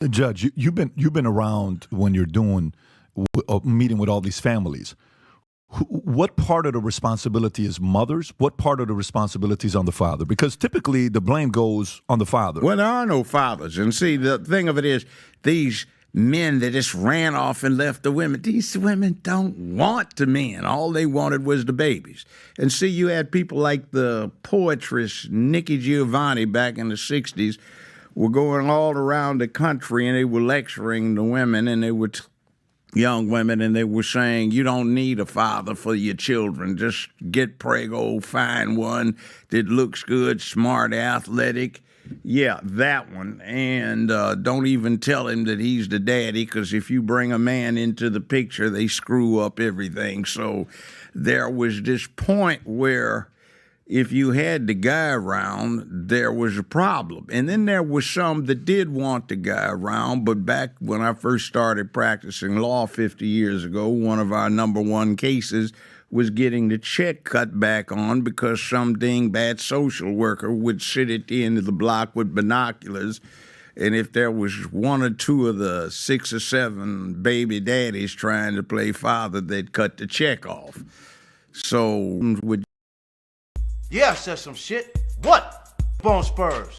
Judge, you've been around when you're doing meeting with all these families. What part of the responsibility is mothers? What part of the responsibility is on the father? Because typically the blame goes on the father. Well, there are no fathers. And see, the thing of it is, these men that just ran off and left the women, these women don't want the men. All they wanted was the babies. And see, you had people like the poetress Nikki Giovanni back in the 60s were going all around the country and they were lecturing the women and they would young women, and they were saying, you don't need a father for your children. Just get prego, find one that looks good, smart, athletic. Yeah, that one. And don't even tell him that he's the daddy, because if you bring a man into the picture, they screw up everything. So there was this point where if you had the guy around, there was a problem. And then there was some that did want the guy around, but back when I first started practicing law 50 years ago, one of our number one cases was getting the check cut back on because some dingbat social worker would sit at the end of the block with binoculars, and if there was one or two of the 6 or 7 baby daddies trying to play father, they'd cut the check off. So would Yeah, I said some shit. What? Bone spurs.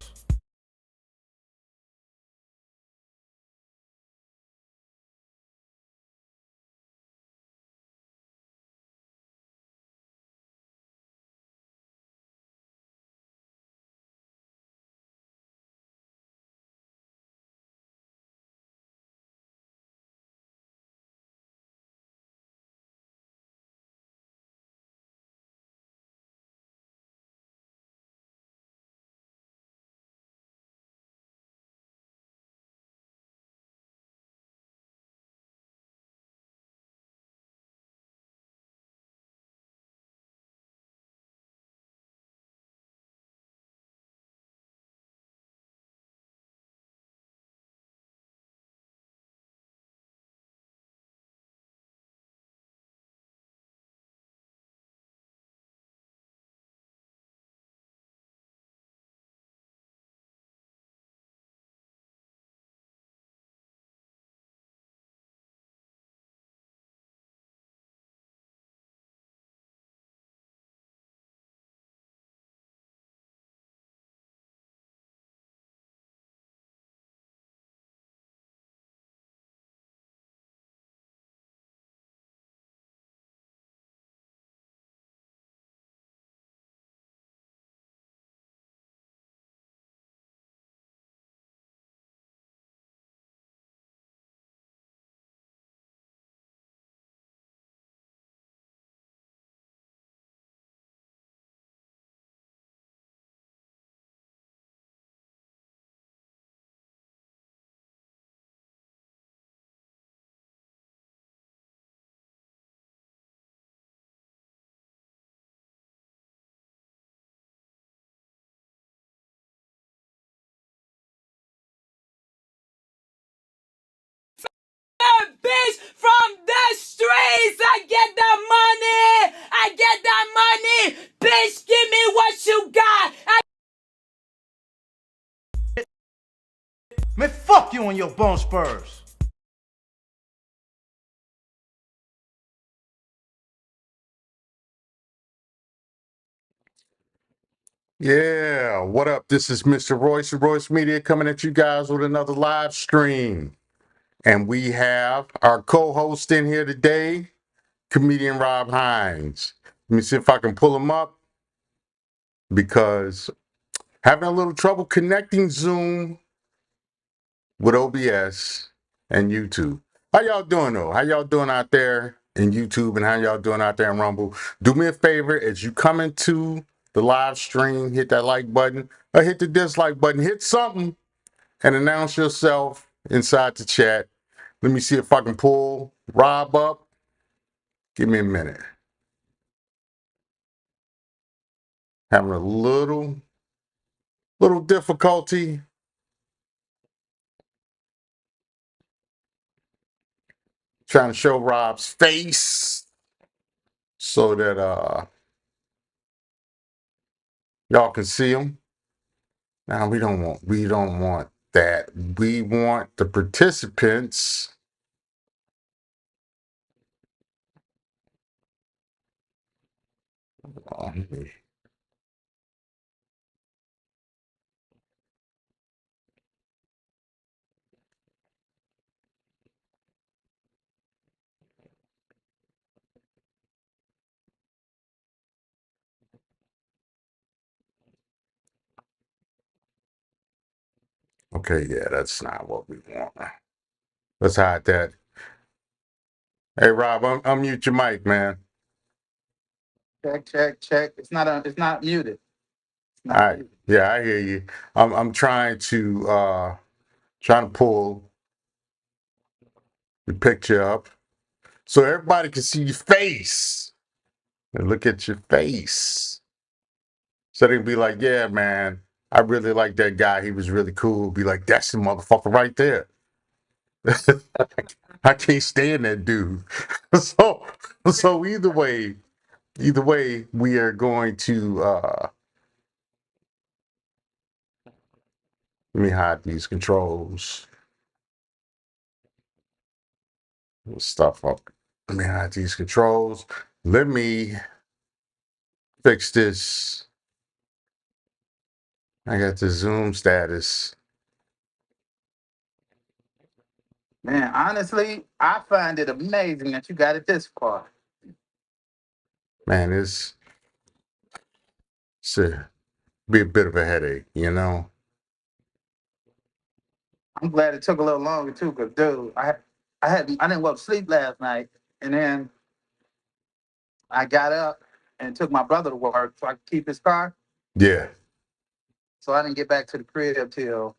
Bitch from the streets. I get that money. I get that money. Bitch, give me what you got. Man, fuck you and your bone spurs. Yeah, what up? This is Mr. Royce, Royce Media, coming at you guys with another live stream. And we have our co-host in here today, comedian Rob Hines. Let me see if I can pull him up because having a little trouble connecting Zoom with OBS and YouTube. How y'all doing though? How y'all doing out there in YouTube and how y'all doing out there in Rumble? Do me a favor as you come into the live stream, hit that like button or hit the dislike button, hit something and announce yourself inside the chat. Let me see if I can pull Rob up. Give me a minute. Having a little difficulty trying to show Rob's face so that y'all can see him. Now we don't want that we want the participants. Okay, yeah, that's not what we want. Let's hide that. Hey, Rob, unmute your mic, man. Check, check, check. It's not muted. It's All not right. muted. Yeah, I hear you. I'm trying to pull the picture up so everybody can see your face. And look at your face. So they can be like, yeah, man, I really like that guy. He was really cool. Be like, that's the motherfucker right there. I can't stand that dude. So so either way, we are going to let me hide these controls. Stuff up. Let me hide these controls. Let me fix this. I got the Zoom status. Man, honestly, I find it amazing that you got it this far. Man, it's be a bit of a headache, you know? I'm glad it took a little longer too, cause dude, I didn't go to sleep last night, and then I got up and took my brother to work so I could keep his car. Yeah, So I didn't get back to the crib till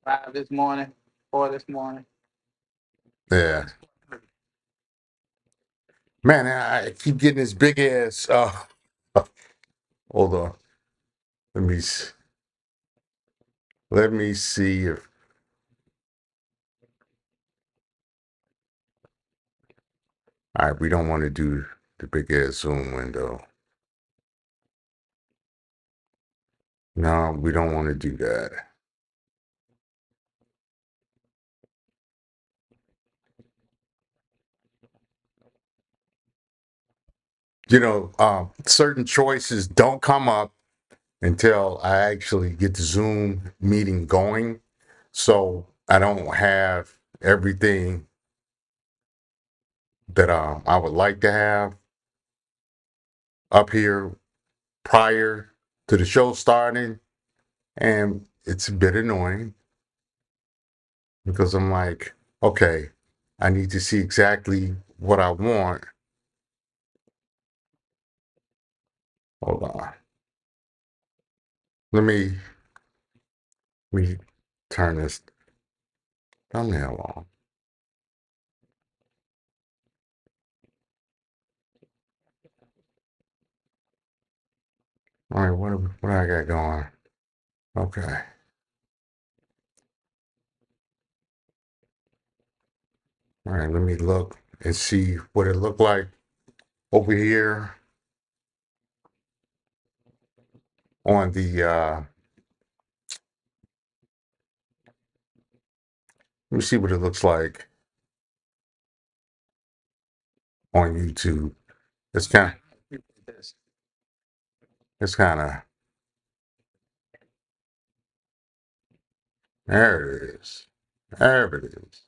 5 this morning, 4 this morning. yeah. Man, I keep getting this big ass. Hold on. Let me let me see if. All right, we don't want to do the big ass Zoom window. No, we don't want to do that. You know, certain choices don't come up until I actually get the Zoom meeting going. So I don't have everything that I would like to have up here prior to the show starting. And it's a bit annoying because I'm like, okay, I need to see exactly what I want. Hold on. Let me turn this thumbnail on. All right, what I got going? Okay. All right, let me look and see what it looked like over here on the let me see what it looks like on YouTube. It's kind it's kind of there it is. There it is.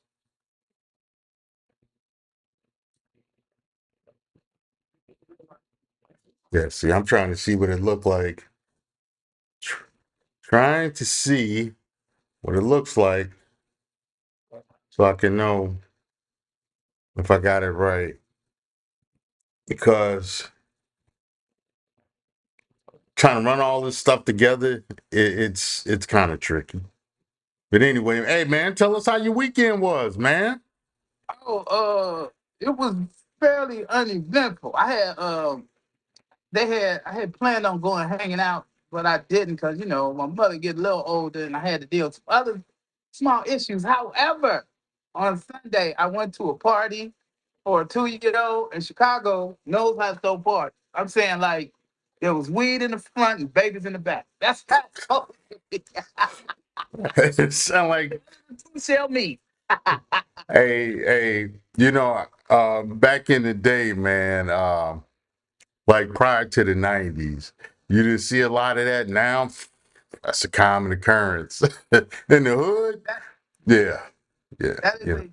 Yeah, see, I'm trying to see what it looked like. Trying to see what it looks like so I can know if I got it right. Because trying to run all this stuff together, it's kind of tricky. But anyway, hey man, tell us how your weekend was, man. Oh, it was fairly uneventful. I had planned on going hanging out, but I didn't because my mother get a little older and I had to deal with some other small issues. However, on Sunday I went to a party for a 2-year-old in Chicago. Knows how to throw parties. I'm saying like there was weed in the front and babies in the back. That's how. It sound like, Two shall meet. hey, back in the day, man, like prior to the 90s, you didn't see a lot of that. Now, that's a common occurrence. In the hood, That, yeah, yeah, that is yeah, a true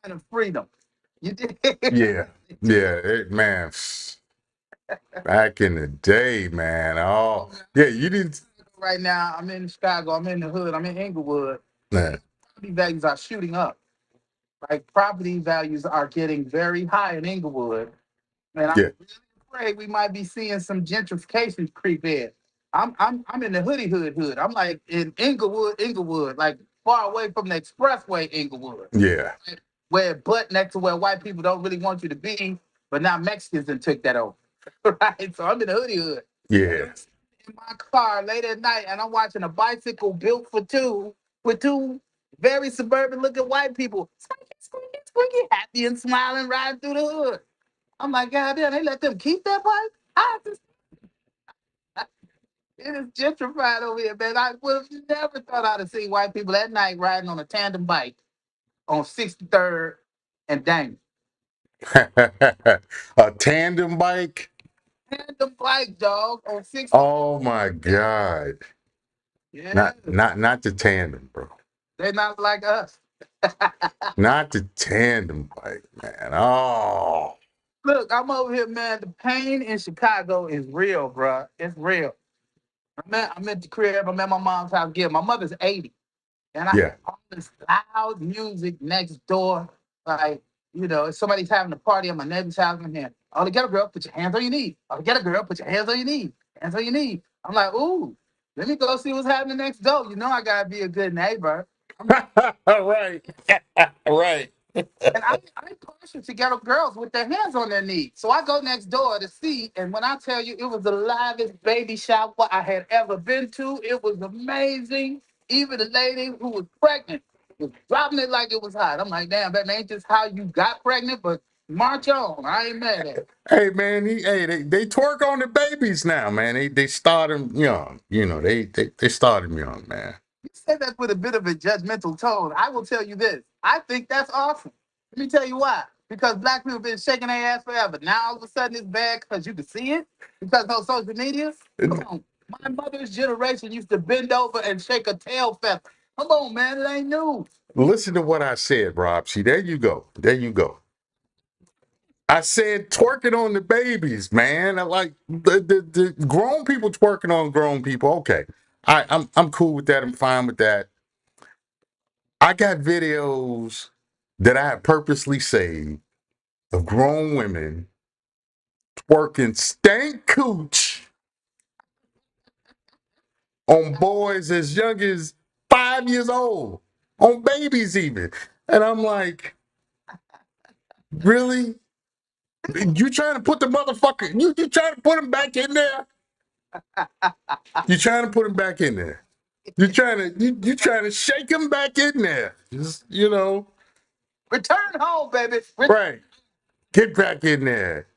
sign of freedom. You did. yeah, yeah, man. Back in the day, man. Oh, yeah, you didn't. Right now, I'm in Chicago. I'm in the hood. I'm in Inglewood. Man, Property values are shooting up. Like property values are getting very high in Inglewood, and I'm yeah, really afraid we might be seeing some gentrification creep in. I'm in the hood. I'm like in Inglewood, like far away from the expressway Inglewood, yeah, where it butt next to where white people don't really want you to be, but now Mexicans done took that over. Right? So I'm in the hood. yeah. In my car late at night and I'm watching a bicycle built for two with two very suburban looking white people. Squeaky, squeaky, squeaky, happy and smiling riding through the hood. I'm like, God damn, they let them keep that bike? I just, it is gentrified over here, man. I would have never thought I'd have seen white people at night riding on a tandem bike on 63rd and Dang. A tandem bike. Tandem bike, dog, on 63rd. Oh my God. Yeah, Not the tandem, bro. they're not like us. Not the tandem bike, man. Oh. Look, I'm over here, man. The pain in Chicago is real, bruh. It's real. I'm at the crib. I'm at my mom's house again. My mother's 80. And I have Yeah. all this loud music next door. Like, if somebody's having a party at my neighbor's house, I'm here. Oh, the ghetto girl, put your hands on your knees. Oh, the ghetto girl, put your hands on your knees. Hands on your knees. I'm like, ooh, let me go see what's happening next door. You know I gotta be a good neighbor. Right. Right. And I'm partial to ghetto girls with their hands on their knees. So I go next door to see, and when I tell you it was the livest baby shower I had ever been to, it was amazing. Even the lady who was pregnant was dropping it like it was hot. I'm like, damn, that ain't just how you got pregnant, but march on. I ain't mad at it. Hey man, they twerk on the babies now, man. They start them young. They start them young, man. You say that with a bit of a judgmental tone. I will tell you this. I think that's awesome. Let me tell you why. Because black people been shaking their ass forever. Now all of a sudden it's bad because you can see it. Because on social media. Come on. My mother's generation used to bend over and shake a tail feather. Come on, man. It ain't new. Listen to what I said, Rob. See, there you go. There you go. I said twerking on the babies, man. I like the grown people twerking on grown people. Okay. I'm cool with that. I'm fine with that. I got videos that I had purposely saved of grown women twerking stank cooch on boys as young as 5 years old, on babies even. And I'm like, really? You trying to put the motherfucker, you trying to put him back in there? You trying to put him back in there? You trying to shake him back in there? Just, Return home, baby. right. Get back in there.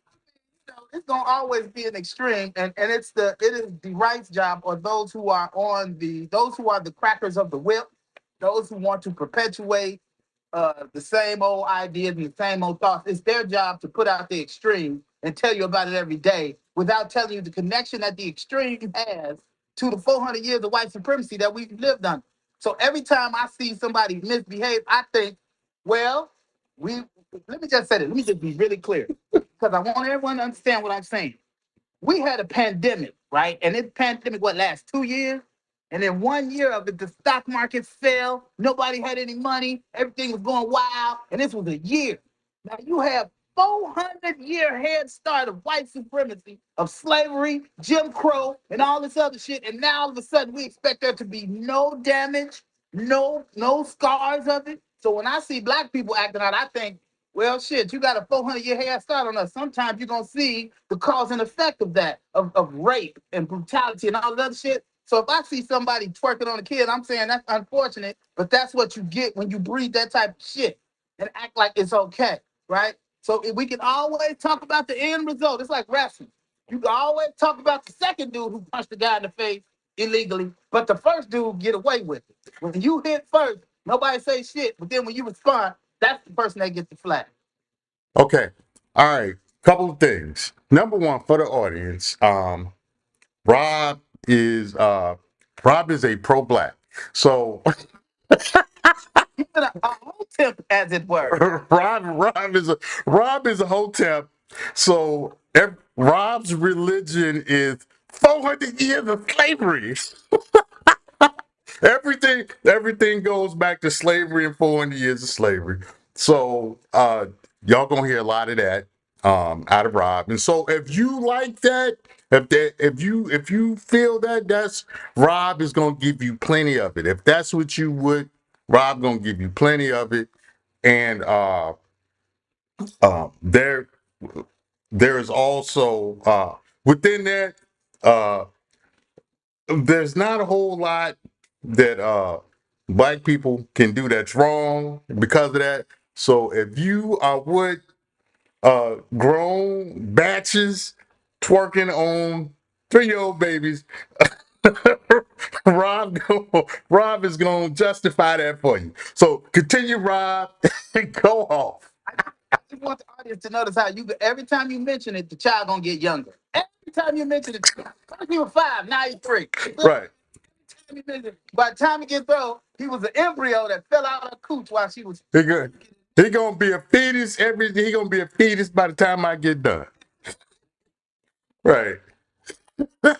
It's gonna always be an extreme, and it is the right's job, or those who are the crackers of the whip, those who want to perpetuate the same old ideas and the same old thoughts. It's their job to put out the extreme and tell you about it every day without telling you the connection that the extreme has to the 400 years of white supremacy that we've lived under. So every time I see somebody misbehave, I think, well, we let me just say this. Let me just be really clear because I want everyone to understand what I'm saying. We had a pandemic, right? And this pandemic, what, last 2 years? And in 1 year of it, the stock market fell. Nobody had any money. Everything was going wild. And this was a year. Now you have 400-year head start of white supremacy, of slavery, Jim Crow, and all this other shit. And now all of a sudden we expect there to be no damage, no scars of it. So when I see black people acting out, I think, well, shit, you got a 400-year head start on us. Sometimes you're going to see the cause and effect of that, of rape and brutality and all that other shit. So if I see somebody twerking on a kid, I'm saying that's unfortunate, but that's what you get when you breed that type of shit and act like it's okay, right? So if we can always talk about the end result. It's like wrestling. You can always talk about the second dude who punched the guy in the face, illegally, but the first dude get away with it. When you hit first, nobody say shit, but then when you respond, that's the person that gets the flag. Okay. All right. Couple of things. Number one, for the audience, Rob is Rob is a pro-black. So He's a whole tip, as it were. Rob is a hotep. So Rob's religion is 400 years of slavery. Everything goes back to slavery and 400 years of slavery. So y'all gonna hear a lot of that out of Rob. And so if you like that, if you feel that, that's Rob is gonna give you plenty of it. If that's what you would, Rob gonna give you plenty of it. And there is also within that there's not a whole lot that black people can do that's wrong because of that. So if you are with grown batches twerking on 3-year-old babies, Rob is gonna justify that for you. So continue, Rob, and go off. I just want the audience to notice how you every time you mention it, the child gonna get younger. Every time you mention it, first he was 5, now he's 3. Right. By the time he gets old, he was an embryo that fell out of her cooch while she was. He gonna be a fetus he gonna be a fetus by the time I get done. Right. Let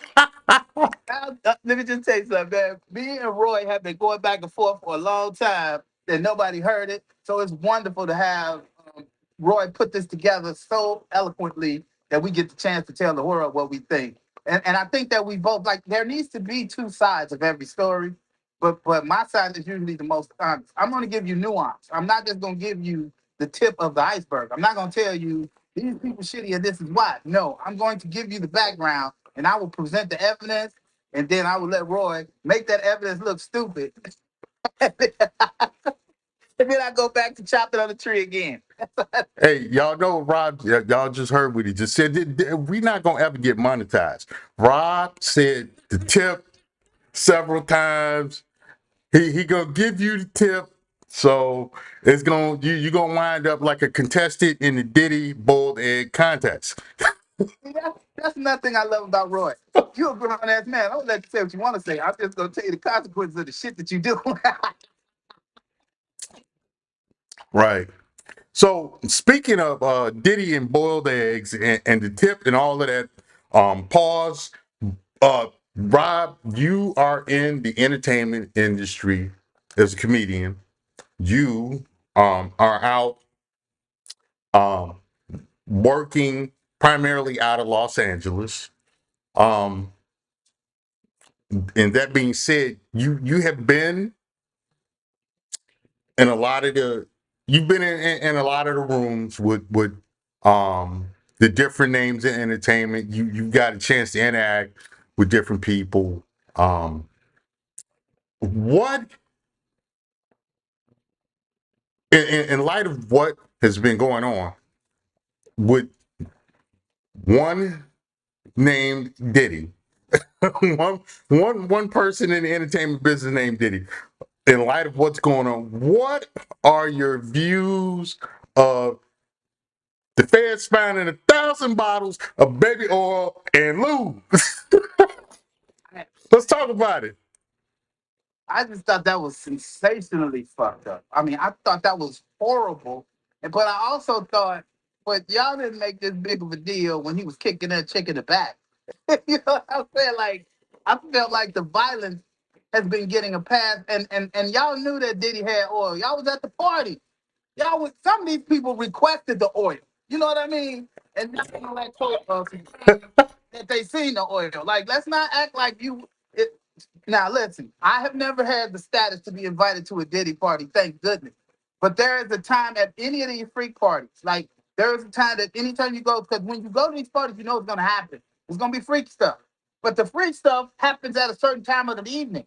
me just tell you something, man. Me and Roy have been going back and forth for a long time, and nobody heard it. So it's wonderful to have Roy put this together so eloquently that we get the chance to tell the world what we think. And I think that we both like there needs to be two sides of every story, but my side is usually the most honest. I'm going to give you nuance. I'm not just going to give you the tip of the iceberg. I'm not going to tell you these people shitty and this is why. No, I'm going to give you the background, and I will present the evidence, and then I will let Roy make that evidence look stupid. And then I go back to chopping on the tree again. Hey, y'all know Rob, y'all just heard what he just said. We're not going to ever get monetized. Rob said the tip several times. He going to give you the tip. So it's going to you're going to wind up like a contestant in the Diddy boiled egg contest. That's nothing I love about Roy. You're a grown ass man. I don't let you say what you want to say. I'm just going to tell you the consequences of the shit that you do. Right. So speaking of Diddy and boiled eggs and the tip and all of that, pause. Rob, you are in the entertainment industry as a comedian. You are out um, working primarily out of Los Angeles. Um, and that being said, you have been in a lot of the you've been in a lot of the rooms with the different names in entertainment. You've got a chance to interact with different people. What in light of what has been going on with one named Diddy, one person in the entertainment business named Diddy. In light of what's going on, what are your views of the feds finding 1,000 bottles of baby oil and lube? Let's talk about it. I just thought that was sensationally fucked up. I mean, I thought that was horrible. But I also thought, but y'all didn't make this big of a deal when he was kicking that chick in the back. You know what I'm saying? Like, I felt like the violence has been getting a pass, and y'all knew that Diddy had oil. Y'all was at the party. Y'all was some of these people requested the oil. You know what I mean? And now they like that they seen the oil. Like, let's not act like you. Now, listen, I have never had the status to be invited to a Diddy party, thank goodness. But there is a time at any of these freak parties, like there is a time that anytime you go, because when you go to these parties, you know what's going to happen. It's going to be freak stuff. But the freak stuff happens at a certain time of the evening.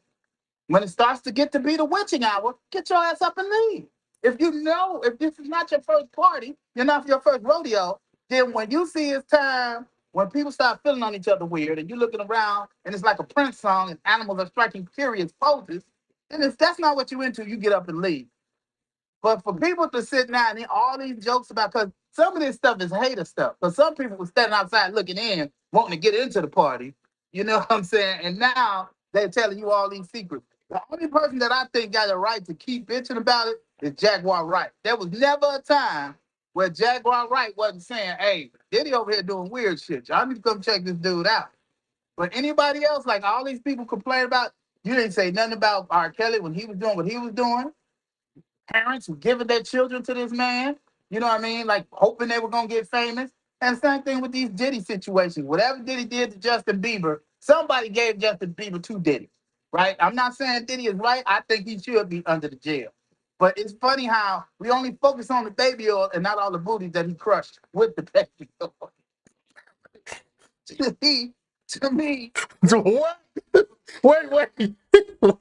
When it starts to get to be the witching hour, get your ass up and leave. If you know, if this is not your first party, you're not your first rodeo, then when you see it's time When people start feeling on each other weird, and you're looking around, and it's like a Prince song, and animals are striking curious poses, then if that's not what you're into, you get up and leave. But for people to sit now and hear all these jokes about, because some of this stuff is hater stuff. Because some people were standing outside looking in, wanting to get into the party. You know what I'm saying? And now they're telling you all these secrets. The only person that I think got a right to keep bitching about it is Jaguar Wright. There was never a time where Jaguar Wright wasn't saying, hey, Diddy over here doing weird shit. Y'all need to come check this dude out. But anybody else, like all these people complain about, you didn't say nothing about R. Kelly when he was doing what he was doing. Parents who giving their children to this man, you know what I mean? Like hoping they were gonna get famous. And same thing with these Diddy situations. Whatever Diddy did to Justin Bieber, somebody gave Justin Bieber to Diddy, right? I'm not saying Diddy is right. I think he should be under the jail. But it's funny how we only focus on the baby oil and not all the booties that he crushed with the baby oil. to me, What?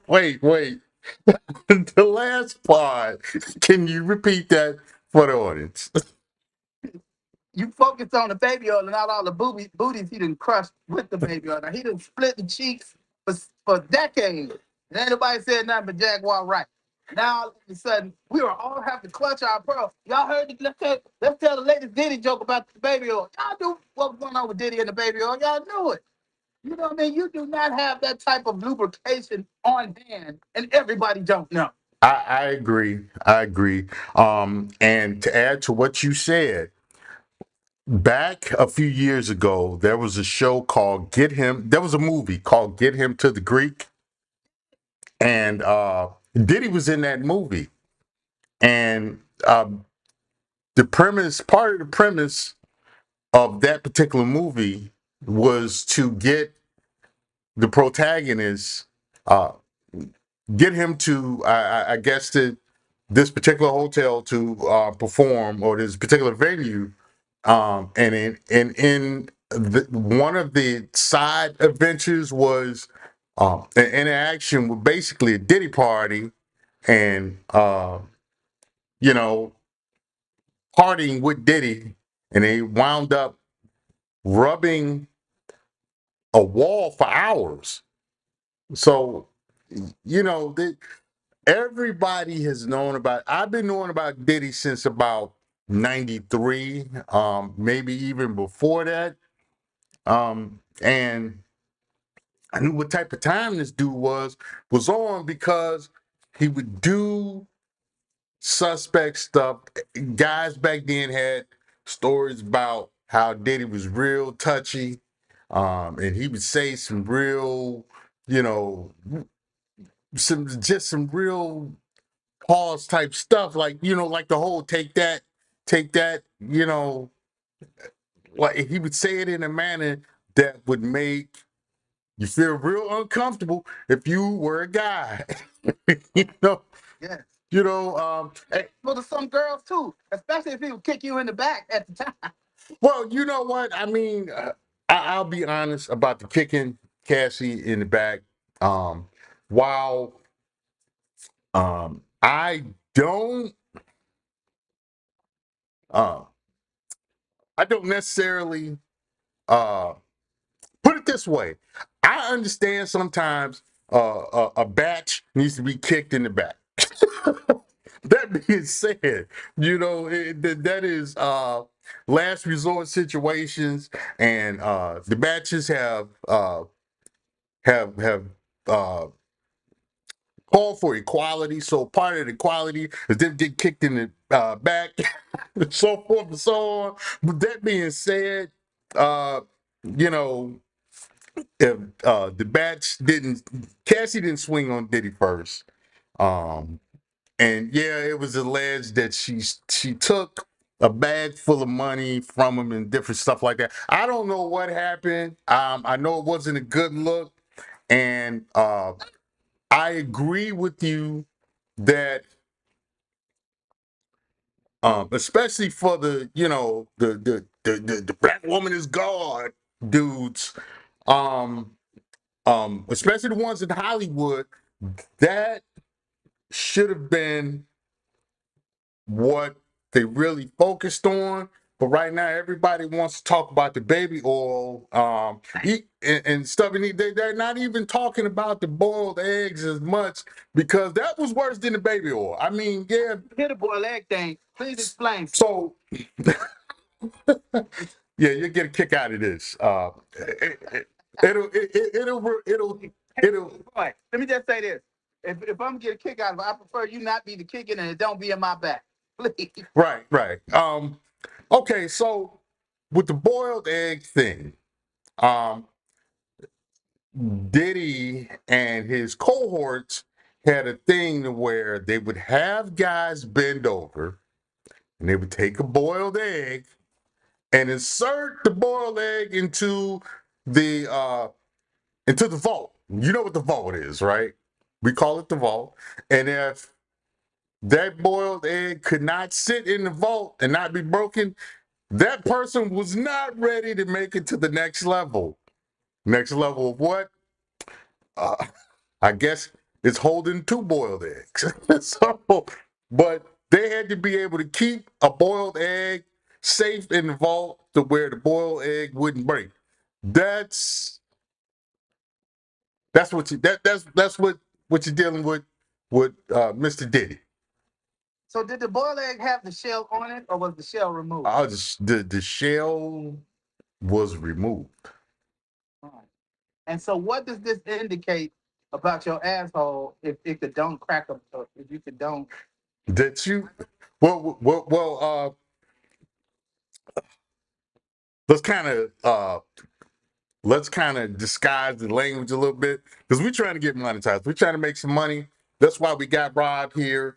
Wait. Wait. The last part. Can you repeat that for the audience? you focus on the baby oil and not all the booties he done crushed with the baby oil. Now, he done split the cheeks for decades. And ain't nobody said nothing but Jaguar Wright. Now, all of a sudden, we will all have to clutch our pearls. Y'all heard it? Let's tell the latest Diddy joke about the baby oil. Y'all knew what was going on with Diddy and the baby oil. Y'all knew it. You know what I mean? You do not have that type of lubrication on hand, and everybody don't know. I agree. I agree. And to add to what you said, back a few years ago, there was a show called Get Him. There was a movie called Get Him to the Greek. And Diddy was in that movie. And part of the premise of that particular movie was to get the protagonist, get him to, I guess, to this particular hotel to perform, or this particular venue. And one of the side adventures was an interaction with basically a Diddy party, and you know, partying with Diddy, and they wound up rubbing a wall for hours. So, you know, everybody has known about. I've been knowing about Diddy since about '93, maybe even before that. And I knew what type of time this dude was on, because he would do suspect stuff. Guys back then had stories about how Diddy was real touchy, and he would say some real, you know, some real pause type stuff, like, you know, like the whole take that, you know, like he would say it in a manner that would make you feel real uncomfortable if you were a guy. you know, Yes. you know, Well, to some girls too, especially if he would kick you in the back at the time. well, you know what? I mean, I'll be honest about the kicking Cassie in the back. While I don't, uh, I don't necessarily put it this way. I understand sometimes a batch needs to be kicked in the back. That being said, you know, that is last resort situations, and the batches have uh, called for equality. So part of the equality is them get kicked in the back, so forth and so on. But that being said, you know, if the batch Cassie didn't swing on Diddy first. And yeah, it was alleged that she took a bag full of money from him and different stuff like that. I don't know what happened. I know it wasn't a good look, and I agree with you that, especially for the, you know, the black woman is God dudes, especially the ones in Hollywood, that should have been what they really focused on. But right now, everybody wants to talk about the baby oil, and stuff. And they're not even talking about the boiled eggs as much because that was worse than the baby oil. I mean, yeah. Hear the boiled egg thing. Please explain. So, yeah, you'll get a kick out of this. It'll. Boy, let me just say this. If I'm getting a kick out of it, I prefer you not be the kicking and it don't be in my back. Please. Right. Okay, so with the boiled egg thing, um, Diddy and his cohorts had a thing where they would have guys bend over and they would take a boiled egg and insert the boiled egg into the vault. You know what the vault is, right? We call it the vault. And if that boiled egg could not sit in the vault and not be broken, that person was not ready to make it to the next level. Next level of what? I guess it's holding two boiled eggs. So, but they had to be able to keep a boiled egg safe in the vault to where the boiled egg wouldn't break. That's what that's what you're dealing with Mr. Diddy. So did the boiled egg have the shell on it or was the shell removed? The shell was removed. And so what does this indicate about your asshole if it could don't crack up, if you could don't? That you well let's kind of disguise the language a little bit because we're trying to get monetized. We're trying to make some money. That's why we got Rob here.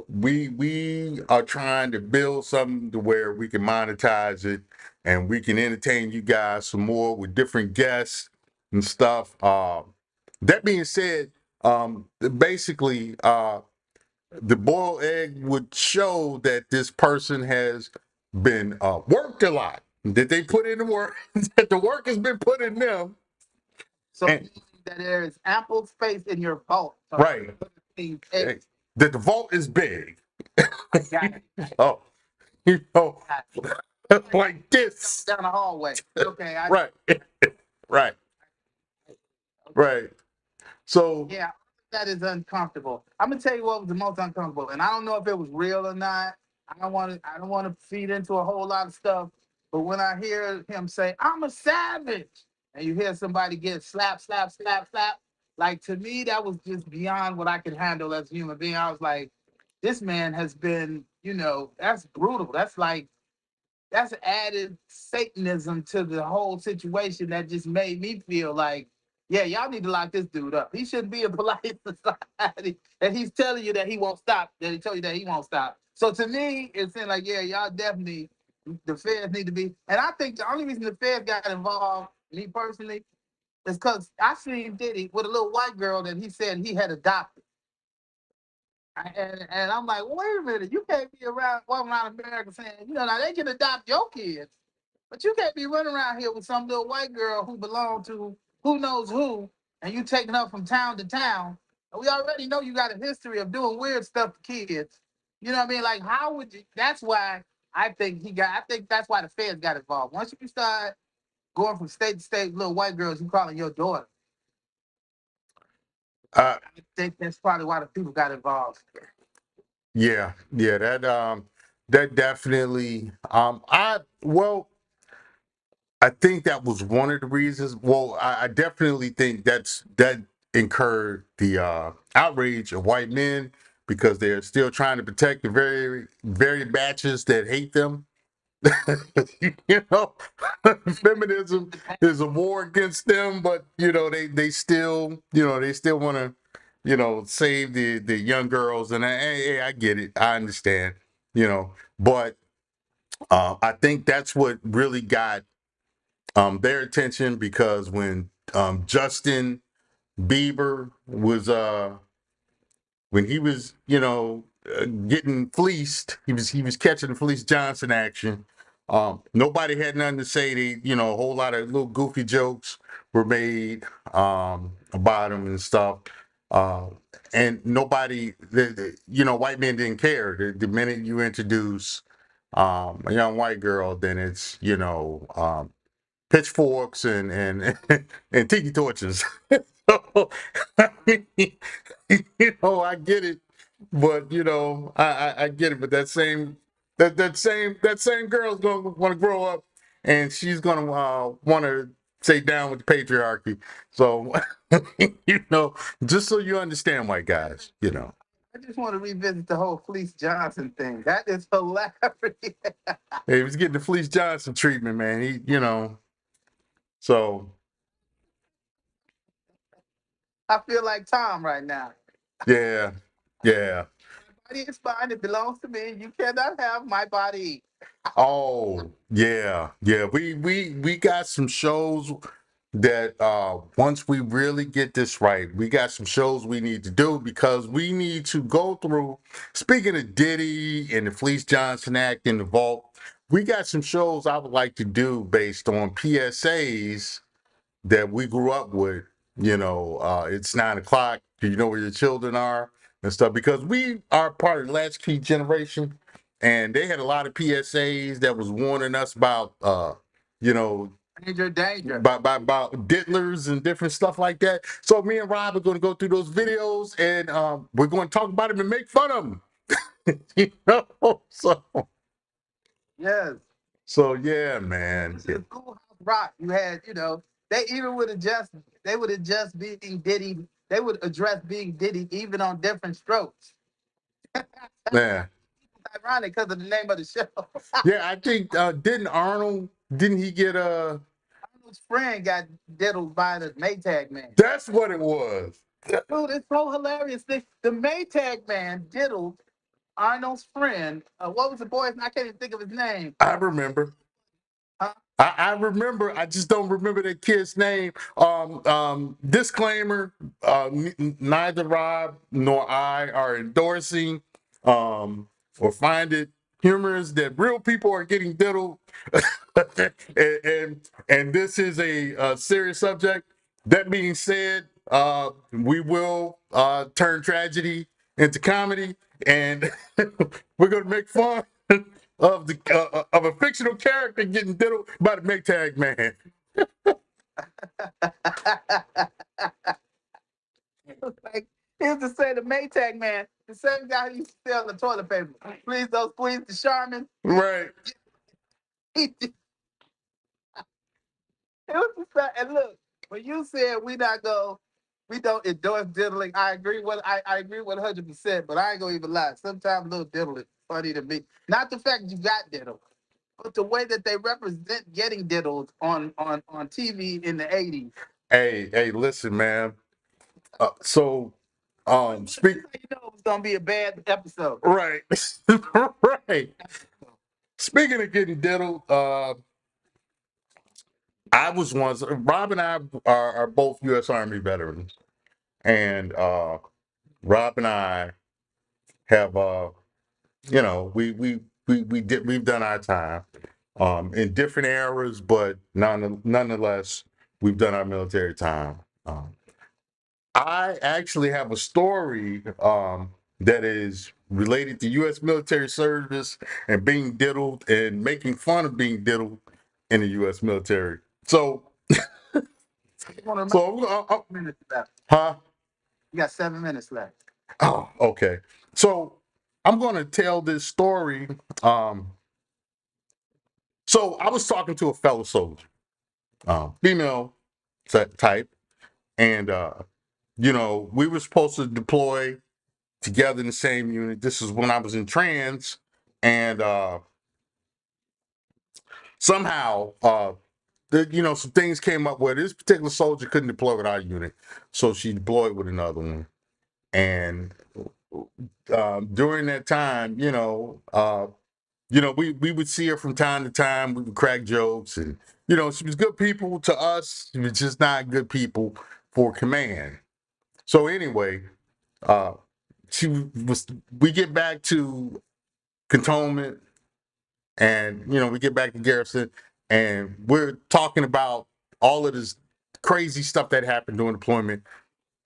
We are trying to build something to where we can monetize it and we can entertain you guys some more with different guests and stuff. That being said, basically, the boiled egg would show that this person has been worked a lot, that they put in the work, that the work has been put in them. So And, that there is ample space in your vault. right. That the vault is big. Oh, like this. Down the hallway. Okay. Right. Right. Right. So Yeah, that is uncomfortable. I'm gonna tell you what was the most uncomfortable, and I don't know if it was real or not. I don't want to feed into a whole lot of stuff. But when I hear him say, "I'm a savage," and you hear somebody get slap, slap, slap, slap, like to me that was just beyond what I could handle as a human being. I was like, this man has been, that's brutal. That's added Satanism to the whole situation that just made me feel like, yeah, y'all need to lock this dude up. He shouldn't be in polite society. And he's telling you that he won't stop, that he told you that he won't stop. So to me, it seemed like, yeah, y'all definitely, the feds need to be. And I think the only reason the feds got involved, me personally, is because I seen Diddy with a little white girl that he said he had adopted. And I'm like, wait a minute, you can't be walking around America saying, now they can adopt your kids. But you can't be running around here with some little white girl who belonged to who knows who, and you taking her from town to town. And we already know you got a history of doing weird stuff to kids. You know what I mean? Like, how would you? That's why I think I think that's why the feds got involved. Once you start going from state to state, little white girls, you calling your daughter. I think that's probably why the people got involved. yeah, that definitely I think that was one of the reasons. Well, I definitely think that incurred the outrage of white men because they're still trying to protect the very, very batches that hate them. you know, feminism is a war against them, but they still want to save the young girls. And I get it, I understand, but I think that's what really got their attention because when Justin Bieber was when he was getting fleeced, he was catching Fleece Johnson action. Nobody had nothing to say. A whole lot of little goofy jokes were made about him and stuff. And nobody, white men didn't care. The minute you introduce a young white girl, then it's, pitchforks and and tiki torches. So, I mean, I get it, but I get it. But that same girl's gonna want to grow up, and she's gonna want to stay down with the patriarchy. So, just so you understand, white guys. I just want to revisit the whole Fleece Johnson thing. That is hilarious. Hey, he was getting the Fleece Johnson treatment, man. So I feel like Tom right now. yeah, yeah. Body is mine. It belongs to me. You cannot have my body. Oh, yeah, yeah. We got some shows that once we really get this right, we got some shows we need to do because we need to go through. Speaking of Diddy and the Fleece Johnson Act in the vault, we got some shows I would like to do based on PSAs that we grew up with. It's 9 o'clock. Do you know where your children are and stuff? Because we are part of the latchkey generation, and they had a lot of PSAs that was warning us about, Danger, danger. about diddlers and different stuff like that. So me and Rob are going to go through those videos, and we're going to talk about them and make fun of them. So Yes. so yeah, man. This is Schoolhouse Rock. You had, they even would adjust. They would adjust being Diddy. They would address being Diddy even on different strokes. Yeah. Ironic because of the name of the show. Yeah, I think didn't he get Arnold's friend got diddled by the Maytag man. that's what it was. Dude, it's so hilarious. The Maytag man diddled Arnold's friend. What was the boy's name? I can't even think of his name. I remember. Huh? I remember. I just don't remember that kid's name. Disclaimer: neither Rob nor I are endorsing or find it humorous that real people are getting diddled, and this is a serious subject. That being said, we will turn tragedy into comedy, and we're going to make fun of a fictional character getting diddled by the Maytag man. Like, here's to say the Maytag man, the same guy who used to sell the toilet paper. Please don't squeeze the Charmin. Right. It was the same. And look, when you said we don't endorse diddling, I agree with I agree 100%, but I ain't gonna even lie. Sometimes a little diddling funny to me. Not the fact you got diddled, but the way that they represent getting diddled on TV in the 80s. Hey, listen, man. So, Speak. You know it was gonna be a bad episode. right, right. Speaking of getting diddled, I was once. Rob and I are both U.S. Army veterans, and Rob and I have, we've done our time in different eras, but nonetheless, we've done our military time. I actually have a story that is related to U.S. military service and being diddled and making fun of being diddled in the U.S. military. So, Minutes left. huh? You got 7 minutes left. Oh, okay. So I'm going to tell this story. So I was talking to a fellow soldier, female type, and we were supposed to deploy together in the same unit. This is when I was in trans, and somehow some things came up where this particular soldier couldn't deploy with our unit, so she deployed with another one. And during that time, we would see her from time to time. We would crack jokes, and she was good people to us. She was just not good people for command. So anyway, we get back to cantonment, and we get back to garrison, and we're talking about all of this crazy stuff that happened during deployment.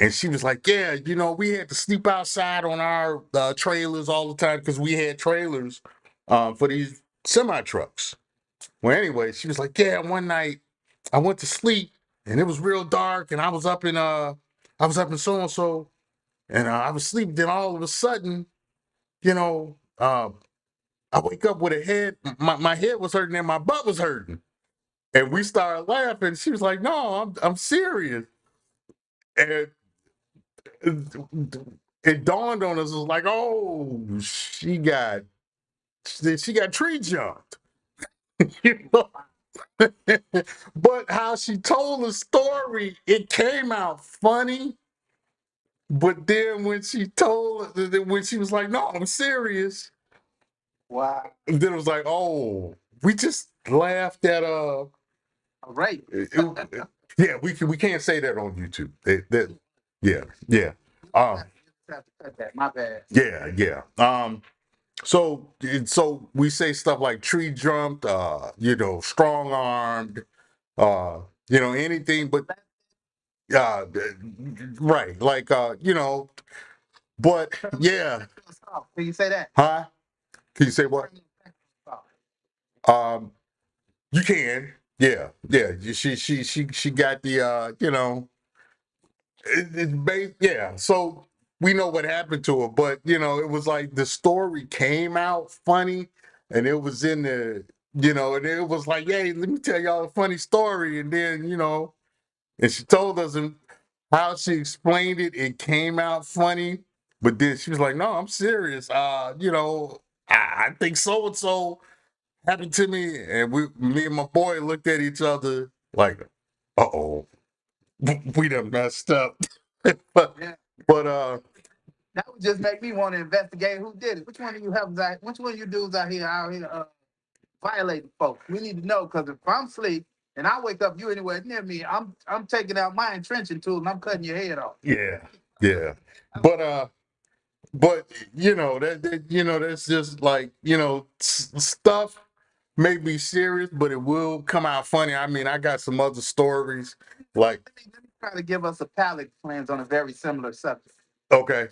And she was like, yeah, we had to sleep outside on our trailers all the time because we had trailers for these semi trucks. Well, anyway, she was like, yeah, one night I went to sleep and it was real dark and I was up in so and so and I was sleeping. Then all of a sudden, you know, I wake up with a head. My head was hurting and my butt was hurting. And we started laughing. She was like, "No, I'm serious." And it dawned on us, it was like, "Oh, she got tree jumped." You know? But how she told the story, it came out funny. But then when she was like, "No, I'm serious," Wow. and then it was like, "Oh, we just laughed at Right. yeah, we can't say that on YouTube. Yeah, yeah, um, Have to cut that. My bad. yeah, yeah. So we say stuff like tree jumped, strong armed, uh, anything but uh, right, like but yeah, Can you say that? huh? Can you say what? Um, you can, yeah, yeah. She got the yeah. So we know what happened to her, but it was like the story came out funny, and it was in the and it was like, hey, let me tell y'all a funny story, and then and she told us how she explained it. It came out funny, but then she was like, no, I'm serious. I think so and so happened to me, and me and my boy looked at each other like, oh, we done messed up. but Yeah. but That would just make me want to investigate who did it. Which one of you have that? Which one of you dudes out here violating folks? We need to know, because if I'm asleep and I wake up, you anywhere near me, I'm taking out my entrenching tool and I'm cutting your head off. yeah, yeah. But that's just like stuff may be serious, but it will come out funny. I mean, I got some other stories like Let me try to give us a palate cleanse on a very similar subject. okay,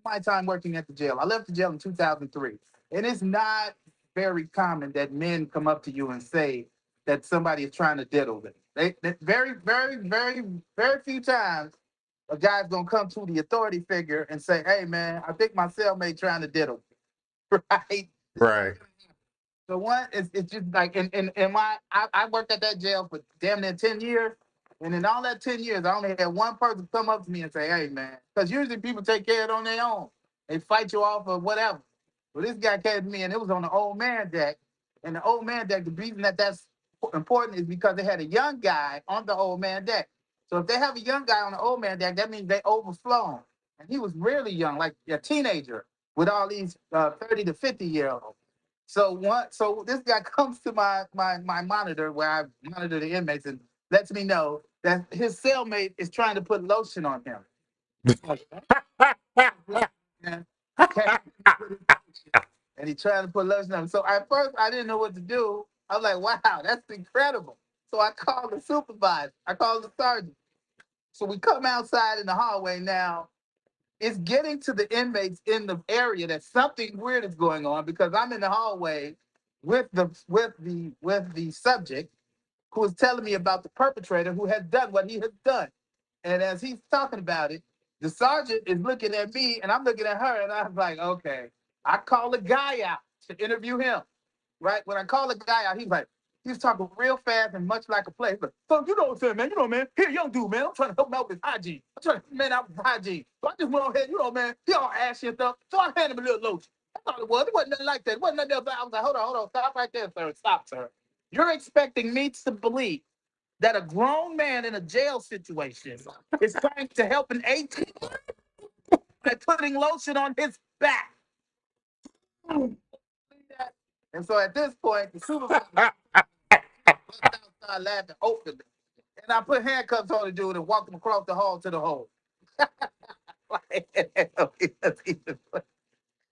My time working at the jail. I left the jail in 2003. And it's not very common that men come up to you and say that somebody is trying to diddle them. They very, very, very, very few times a guy's gonna come to the authority figure and say, "Hey, man, I think my cellmate trying to diddle me." Right? right, The one is it's just like in I worked at that jail for damn near 10 years. And in all that 10 years, I only had one person come up to me and say, "Hey, man," because usually people take care of it on their own. They fight you off or whatever. Well, this guy came to me and it was on the old man deck. And the old man deck, the reason that that's important is because they had a young guy on the old man deck. So if they have a young guy on the old man deck, that means they overflown. And he was really young, like a teenager, with all these 30 to 50-year-olds. So this guy comes to my monitor where I monitor the inmates and lets me know that his cellmate is trying to put lotion on him. And and he trying to put lotion on him. So at first I didn't know what to do. I was like, wow, that's incredible. So I called the supervisor. I called the sergeant. So we come outside in the hallway now. It's getting to the inmates in the area that something weird is going on, because I'm in the hallway with the subject who is telling me about the perpetrator who has done what he has done. And as he's talking about it, the sergeant is looking at me and I'm looking at her, and I'm like, okay. I call the guy out to interview him. Right? When I call the guy out, he's talking real fast and much like a play. But so you know what I'm saying, man. You know, man. Here, young dude, man. I'm trying to help him out with hygiene. I'm trying to help man out with hygiene. So I just went on ahead, man. He all ashy and stuff. So I handed him a little lotion. That's all it was. It wasn't nothing like that. It wasn't nothing else. I was like, hold on. Stop right there, sir. Stop, sir. You're expecting me to believe that a grown man in a jail situation is trying to help an 18 by putting lotion on his back. And so at this point, the supervisor started laughing openly. And I put handcuffs on the dude and walked him across the hall to the hole.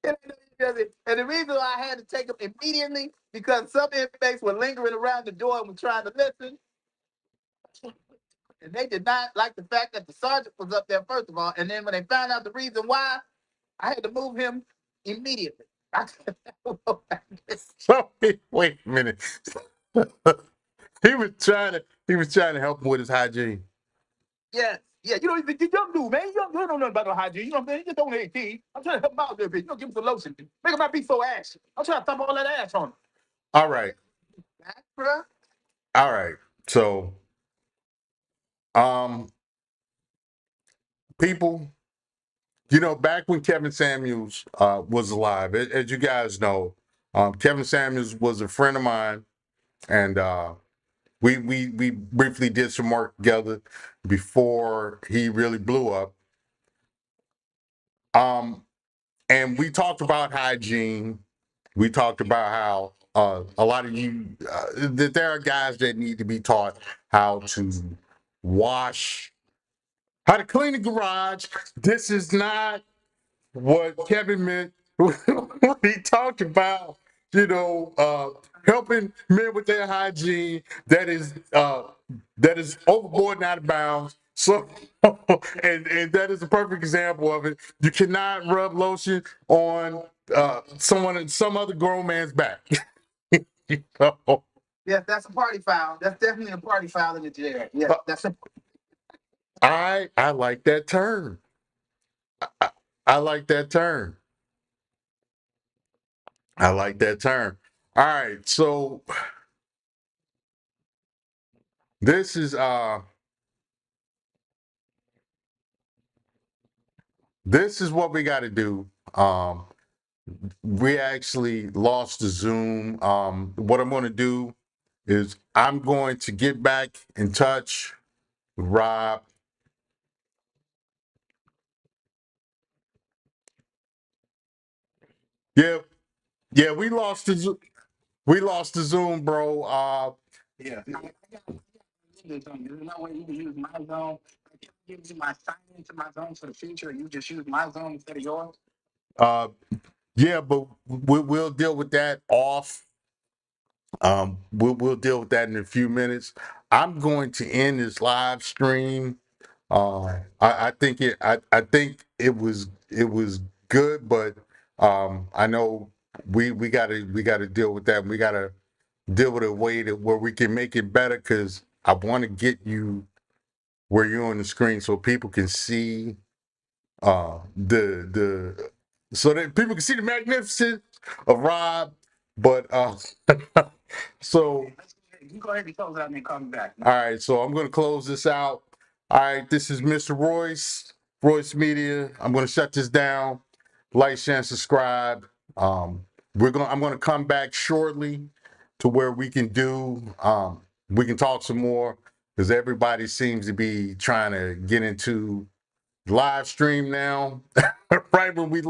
And the reason why I had to take him immediately, because some inmates were lingering around the door and were trying to listen. And they did not like the fact that the sergeant was up there, first of all. And then when they found out the reason why, I had to move him immediately. So wait a minute. He was trying to help him with his hygiene. Yeah, yeah. You don't even you don't do, man. You don't know nothing about no hygiene. You know what I'm saying? You just don't 18. I'm trying to help him out a little bit. You know, give him some lotion. Make him not be so ashy. I'm trying to thump all that ass on him. All right. Bruh. All right. So um people, back when Kevin Samuels was alive, as you guys know, Kevin Samuels was a friend of mine, and we briefly did some work together before he really blew up. And we talked about hygiene. We talked about how a lot of you that there are guys that need to be taught how to wash, how to clean the garage. This is not what Kevin meant when he talked about, helping men with their hygiene that is overboard and out of bounds. So, and that is a perfect example of it. You cannot rub lotion on some other grown man's back. You know? Yes, that's a party foul. That's definitely a party foul in the jail. Yeah, that's a I like that term. I, I like that term. I like that term. All right, so this is what we got to do. We actually lost the Zoom. What I'm going to do is I'm going to get back in touch with Rob. Yeah, yeah, we lost the Zoom, bro. yeah. There's no way you can use my zone. I can give you my sign into my zone for the future. You just use my zone instead of yours. Uh, yeah, but we'll deal with that off. We'll deal with that in a few minutes. I'm going to end this live stream. I think it was good, but I know we gotta deal with that. We gotta deal with a way where we can make it better, because I want to get you where you're on the screen so people can see the so that people can see the magnificence of Rob. But so You go ahead and close out and then come back. all right, so I'm gonna close this out. All right, this is Mr. Royce Media. I'm gonna shut this down. Like, share, and subscribe. I'm gonna come back shortly to where we can talk some more, because everybody seems to be trying to get into live stream now. Right when we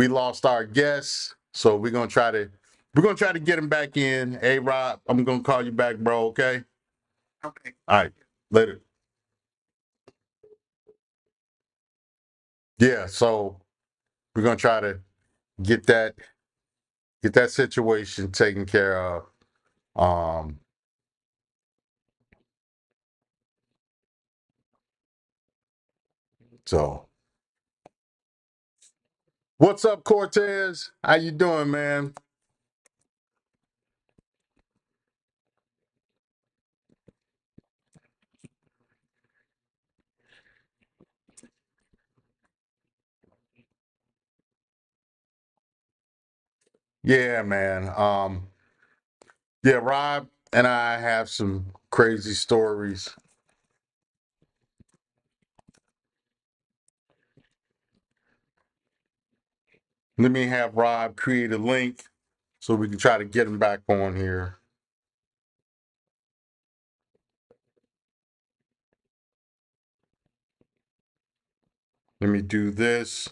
lost our guests, so we're gonna try to get him back in. Hey Rob, I'm gonna call you back, bro. Okay. Okay. All right. Later. Yeah. So we're gonna try to get that situation taken care of. Um. So what's up, Cortez? How you doing, man? Yeah, man. Yeah, Rob and I have some crazy stories. Let me have Rob create a link so we can try to get him back on here. Let me do this.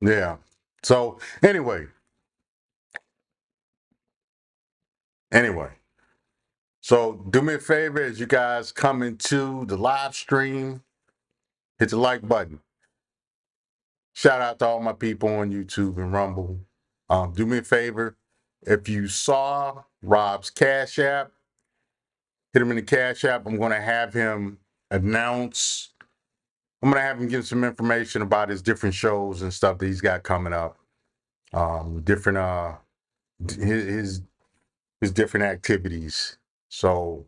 Yeah. So anyway. So do me a favor as you guys come into the live stream, hit the like button. Shout out to all my people on YouTube and Rumble. Do me a favor. If you saw Rob's Cash App, hit him in the Cash App. I'm going to have him announce. I'm going to have him give some information about his different shows and stuff that he's got coming up. Different his different activities. So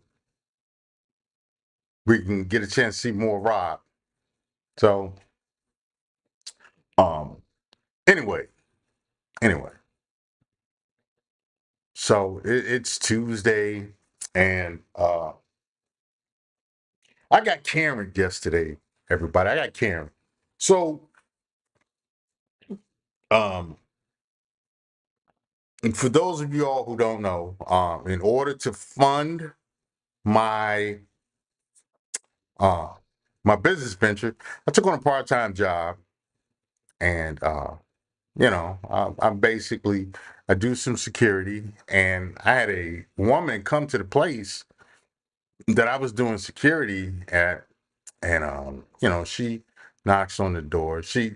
we can get a chance to see more Rob. So anyway. So it's Tuesday, and I got Karen yesterday, everybody. I got Karen. So and for those of you all who don't know, in order to fund my uh my business venture, I took on a part-time job, and I'm basically, I do some security, and I had a woman come to the place that I was doing security at, and she knocks on the door. She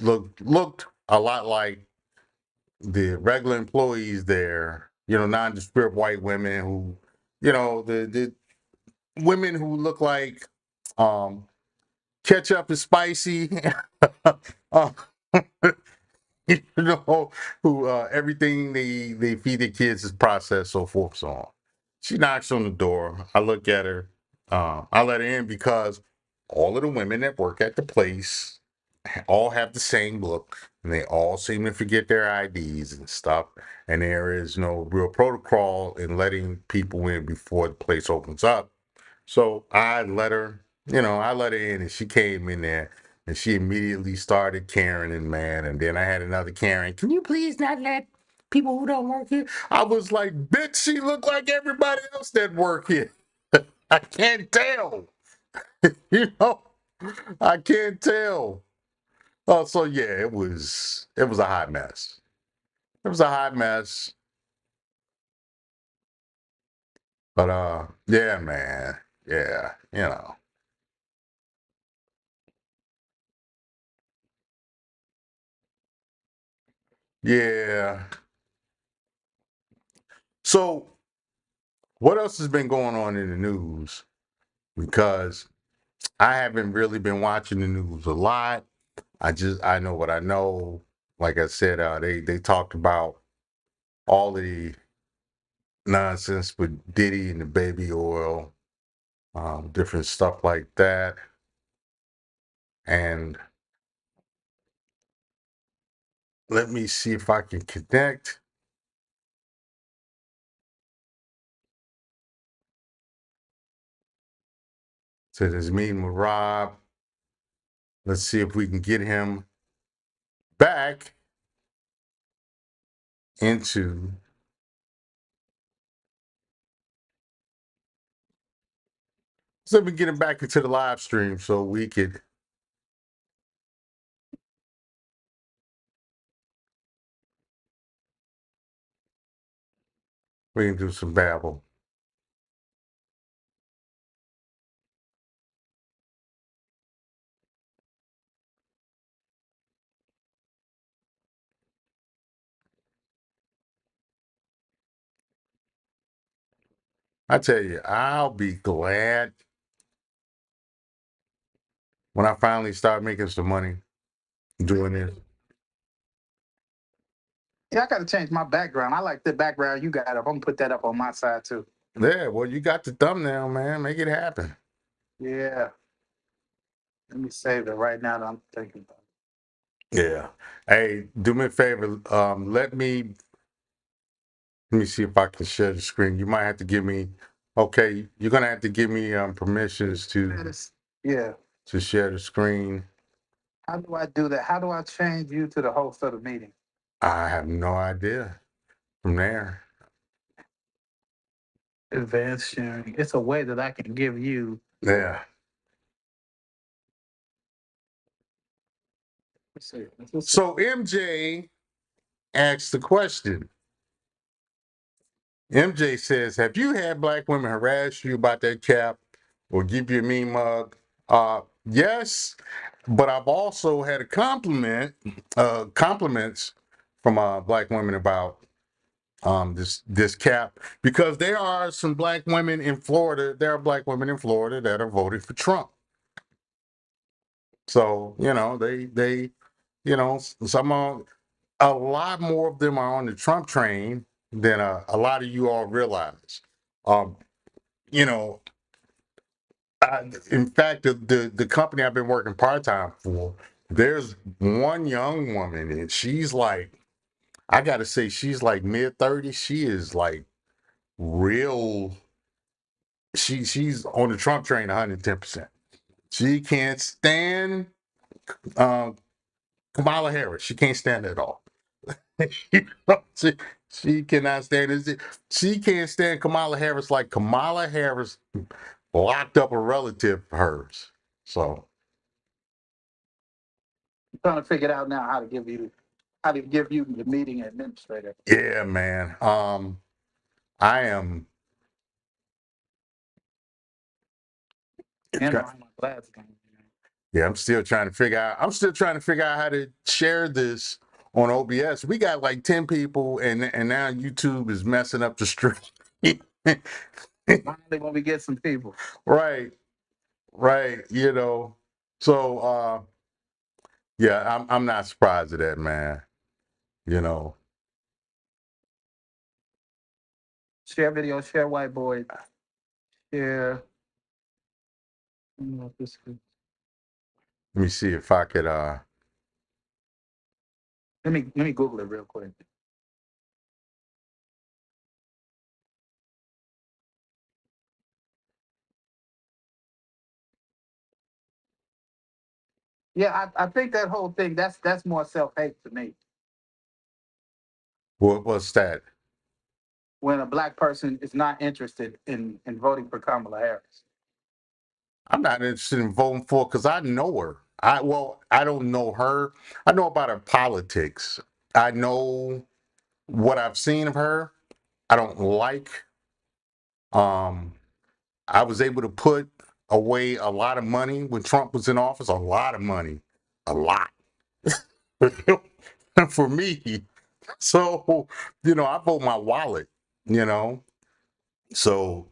looked a lot like the regular employees there, nondescript white women who, the women who look like ketchup is spicy. uh, you know, who everything they feed their kids is processed, so forth, so on. She knocks on the door. I look at her. I let her in because all of the women that work at the place all have the same look, and they all seem to forget their IDs and stuff. And there is no real protocol in letting people in before the place opens up. So I let her in, and she came in there, and she immediately started Karen, and man, and then I had another Karen. Can you please not let people who don't work here? I was like, bitch, she looked like everybody else that work here. I can't tell. you know, I can't tell. Oh, so yeah, it was a hot mess. It was a hot mess. But yeah, man. Yeah. Yeah. So what else has been going on in the news? Because I haven't really been watching the news a lot. I know what I know. Like I said, they talked about all the nonsense with Diddy and the baby oil, different stuff like that. And let me see if I can connect to this meeting with Rob. Let's see if we can get him back into. So we get him back into the live stream so we can do some babble. I tell you, I'll be glad when I finally start making some money doing this. Yeah, I gotta change my background. I like the background you got up. I'm gonna put that up on my side too. Yeah, well, you got the thumbnail, man. Make it happen. Yeah. Let me save it right now that I'm thinking about Yeah. Hey, do me a favor. Let me see if I can share the screen. You might have to give me. Okay, you're gonna have to give me permissions it. Yeah. to share the screen. How do I do that? How do I change you to the host of the meeting? I have no idea from there. Advanced sharing. It's a way that I can give you. Yeah. Let's see. Let's see. So MJ asked the question. MJ says, "Have you had black women harass you about that cap or give you a mean mug?" Yes, but I've also had a compliments from black women about this cap, because there are some black women in Florida. There are black women in Florida that are voting for Trump. So they some a lot more of them are on the Trump train than a lot of you all realize. Um, you know, in fact, the company I've been working part time for, there's one young woman, and she's like, I got to say, she's like mid-30s. She is like real. She's on the Trump train 110%. She can't stand uh, Kamala Harris. She can't stand it at all. You know, she cannot stand it. She can't stand Kamala Harris like Kamala Harris locked up a relative of hers. So I'm trying to figure out now how to give you the meeting administrator. yeah, man. I am. And I don't have my glasses on. Yeah, I'm still trying to figure out. I'm still trying to figure out how to share this on OBS. We got like 10 people, and now YouTube is messing up the stream. Finally, when we get some people. Right, right. So yeah, I'm not surprised at that, man. You know. Share video, share whiteboard, share. I don't know if this could- Let me see if I could. Let me Google it real quick. Yeah, I think that whole thing that's more self-hate to me. What's that? When a black person is not interested in voting for Kamala Harris. I'm not interested in voting for because I know her. I don't know her. I know about her politics. I know what I've seen of her. I don't like. Um, I was able to put away a lot of money when Trump was in office. A lot of money, a lot for me. So I vote my wallet. You know, so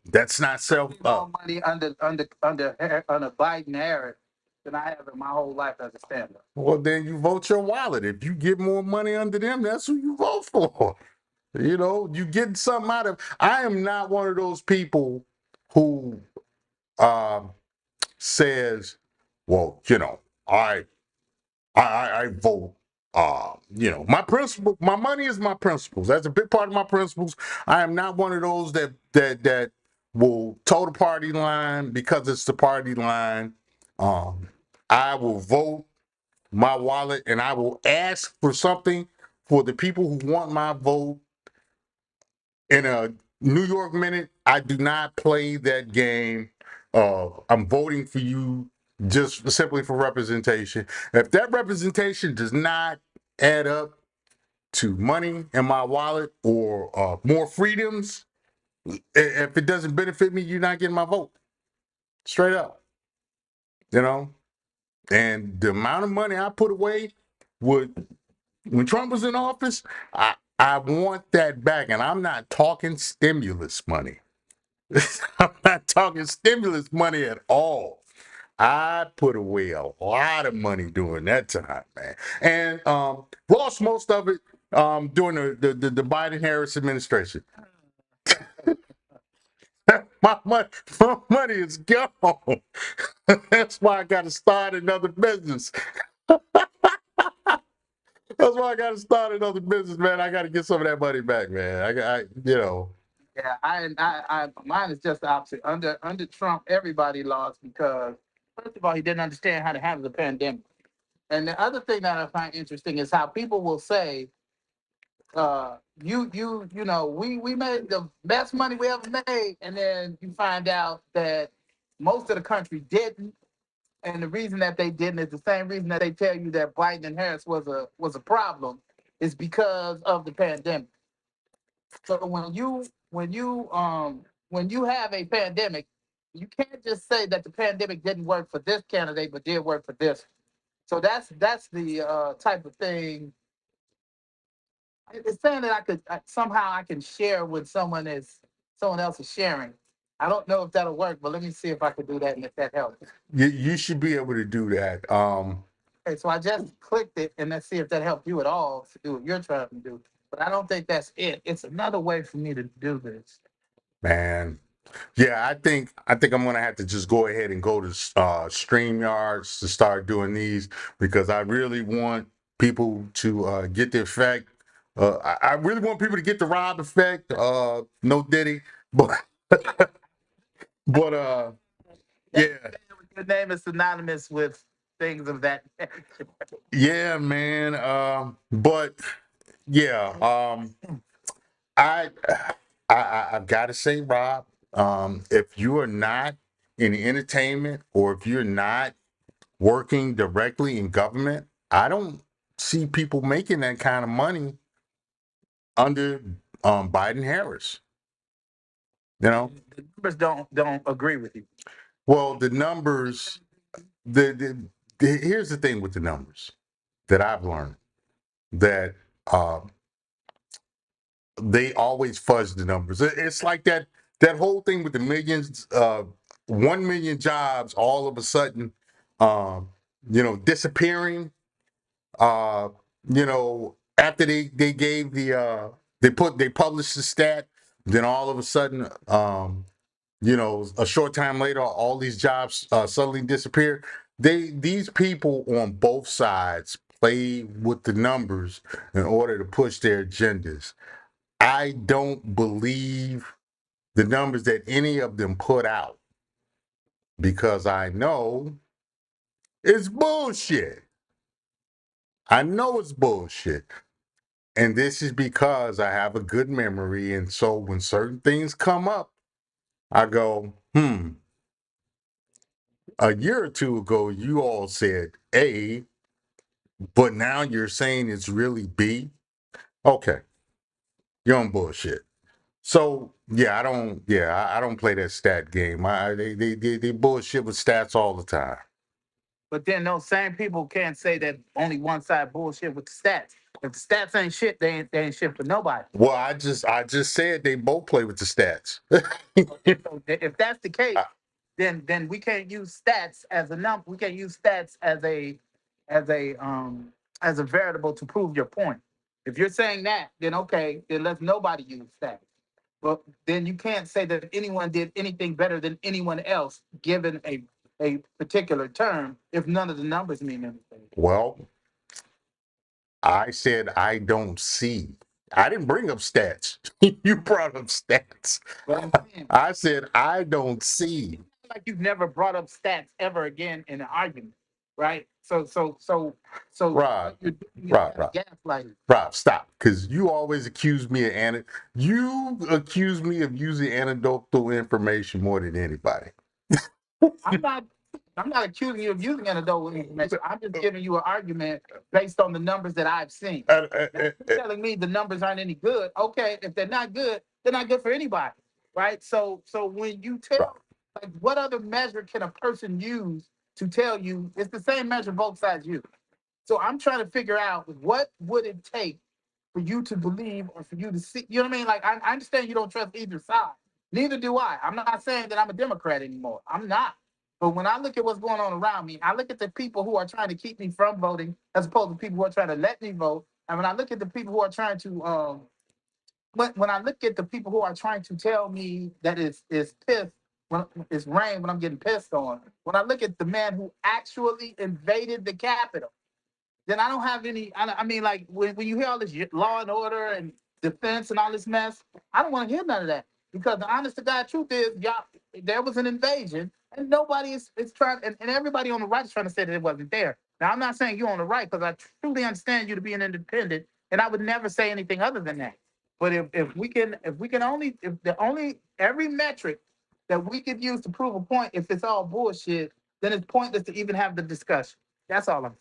that's not self. More money under Biden Harris than I have in my whole life as a stand-up. Well, then you vote your wallet. If you get more money under them, that's who you vote for. You get something out of. I am not one of those people who says, "Well, I vote." My principle, my money is my principles. That's a big part of my principles. I am not one of those that will toe the party line because it's the party line. Um, I will vote my wallet, and I will ask for something for the people who want my vote. In a New York minute, I do not play that game. I'm voting for you just simply for representation. If that representation does not add up to money in my wallet or more freedoms, if it doesn't benefit me, you're not getting my vote. Straight up. You know? And the amount of money I put away would when Trump was in office, I want that back. And I'm not talking stimulus money. I'm not talking stimulus money at all. I put away a lot of money during that time, man. And lost most of it during the Biden Harris administration. My money is gone. That's why I got to start another business. That's why I got to start another business, man. I got to get some of that money back, man. Yeah, mine is just the opposite. Under Trump, everybody lost because first of all, he didn't understand how to handle the pandemic. And the other thing that I find interesting is how people will say, we made the best money we ever made, and then you find out that most of the country didn't. And the reason that they didn't is the same reason that they tell you that Biden and Harris was a problem, is because of the pandemic. So when you have a pandemic, you can't just say that the pandemic didn't work for this candidate but did work for this. So that's the type of thing. It's saying that I could somehow I can share with someone else is sharing. I don't know if that'll work, but let me see if I could do that and if that helps. You should be able to do that. Okay, so I just clicked it and let's see if that helped you at all to do what you're trying to do. But I don't think that's it. It's another way for me to do this. Man. Yeah, I think I'm gonna have to just go ahead and go to StreamYards to start doing these because I really want people to get the effect. I really want people to get the Rob effect. No Diddy, but but yeah, Your name is synonymous with things of that nature. yeah, man. But yeah, I I've got to say, Rob, if you are not in the entertainment or if you're not working directly in government, I don't see people making that kind of money under Biden Harris. You know, The numbers don't agree with you. well, the numbers. Here's the thing with the numbers that I've learned that uh, they always fudge the numbers. It's like that whole thing with the millions, 1 million jobs all of a sudden, um, disappearing. Uh, After they gave they published the stat, then all of a sudden, a short time later, all these jobs suddenly disappear. These people on both sides play with the numbers in order to push their agendas. I don't believe the numbers that any of them put out because I know it's bullshit. I know it's bullshit. And this is because I have a good memory. And so when certain things come up, I go, a year or two ago, you all said A, but now you're saying it's really B. Okay, you're on bullshit. So yeah, I don't play that stat game. They bullshit with stats all the time. But then those same people can't say that only one side bullshit with the stats. If the stats ain't shit, they ain't shit for nobody. Well, I just said they both play with the stats. So if that's the case, then we can't use stats as a number. We can't use stats as a as a variable to prove your point. If you're saying that, then okay, then let's nobody use stats. But then you can't say that anyone did anything better than anyone else given a particular term if none of the numbers mean anything. Well, I said I don't see. I didn't bring up stats. You brought up stats. But I'm saying, I said I don't see. like you've never brought up stats ever again in an argument, right? So Rob, what you're doing is Rob, kind of Rob, gaslighting. Rob, stop. Because you always accuse me of you accuse me of using anecdotal information more than anybody. I'm not. I'm not accusing you of using anecdotal information. I'm just giving you an argument based on the numbers that I've seen. You're telling me the numbers aren't any good. Okay, if they're not good, they're not good for anybody, right? So when you tell, like, what other measure can a person use to tell you it's the same measure both sides use? So I'm trying to figure out what would it take for you to believe or for you to see. You know what I mean? Like I understand you don't trust either side. Neither do I. I'm not saying that I'm a Democrat anymore. I'm not. But when I look at what's going on around me, I look at the people who are trying to keep me from voting, as opposed to people who are trying to let me vote. And when I look at the people who are trying to, when I look at the people who are trying to tell me that it's pissed when it's rain when I'm getting pissed on. When I look at the man who actually invaded the Capitol, then I don't have any. I mean, like when you hear all this law and order and defense and all this mess, I don't want to hear none of that because the honest to God truth is, y'all, there was an invasion and nobody is trying, and everybody on the right is trying to say that it wasn't there. Now, I'm not saying you on the right because I truly understand you to be an independent, and I would never say anything other than that. But if we can only if the only every metric that we could use to prove a point, if it's all bullshit, then it's pointless to even have the discussion. That's all I'm saying.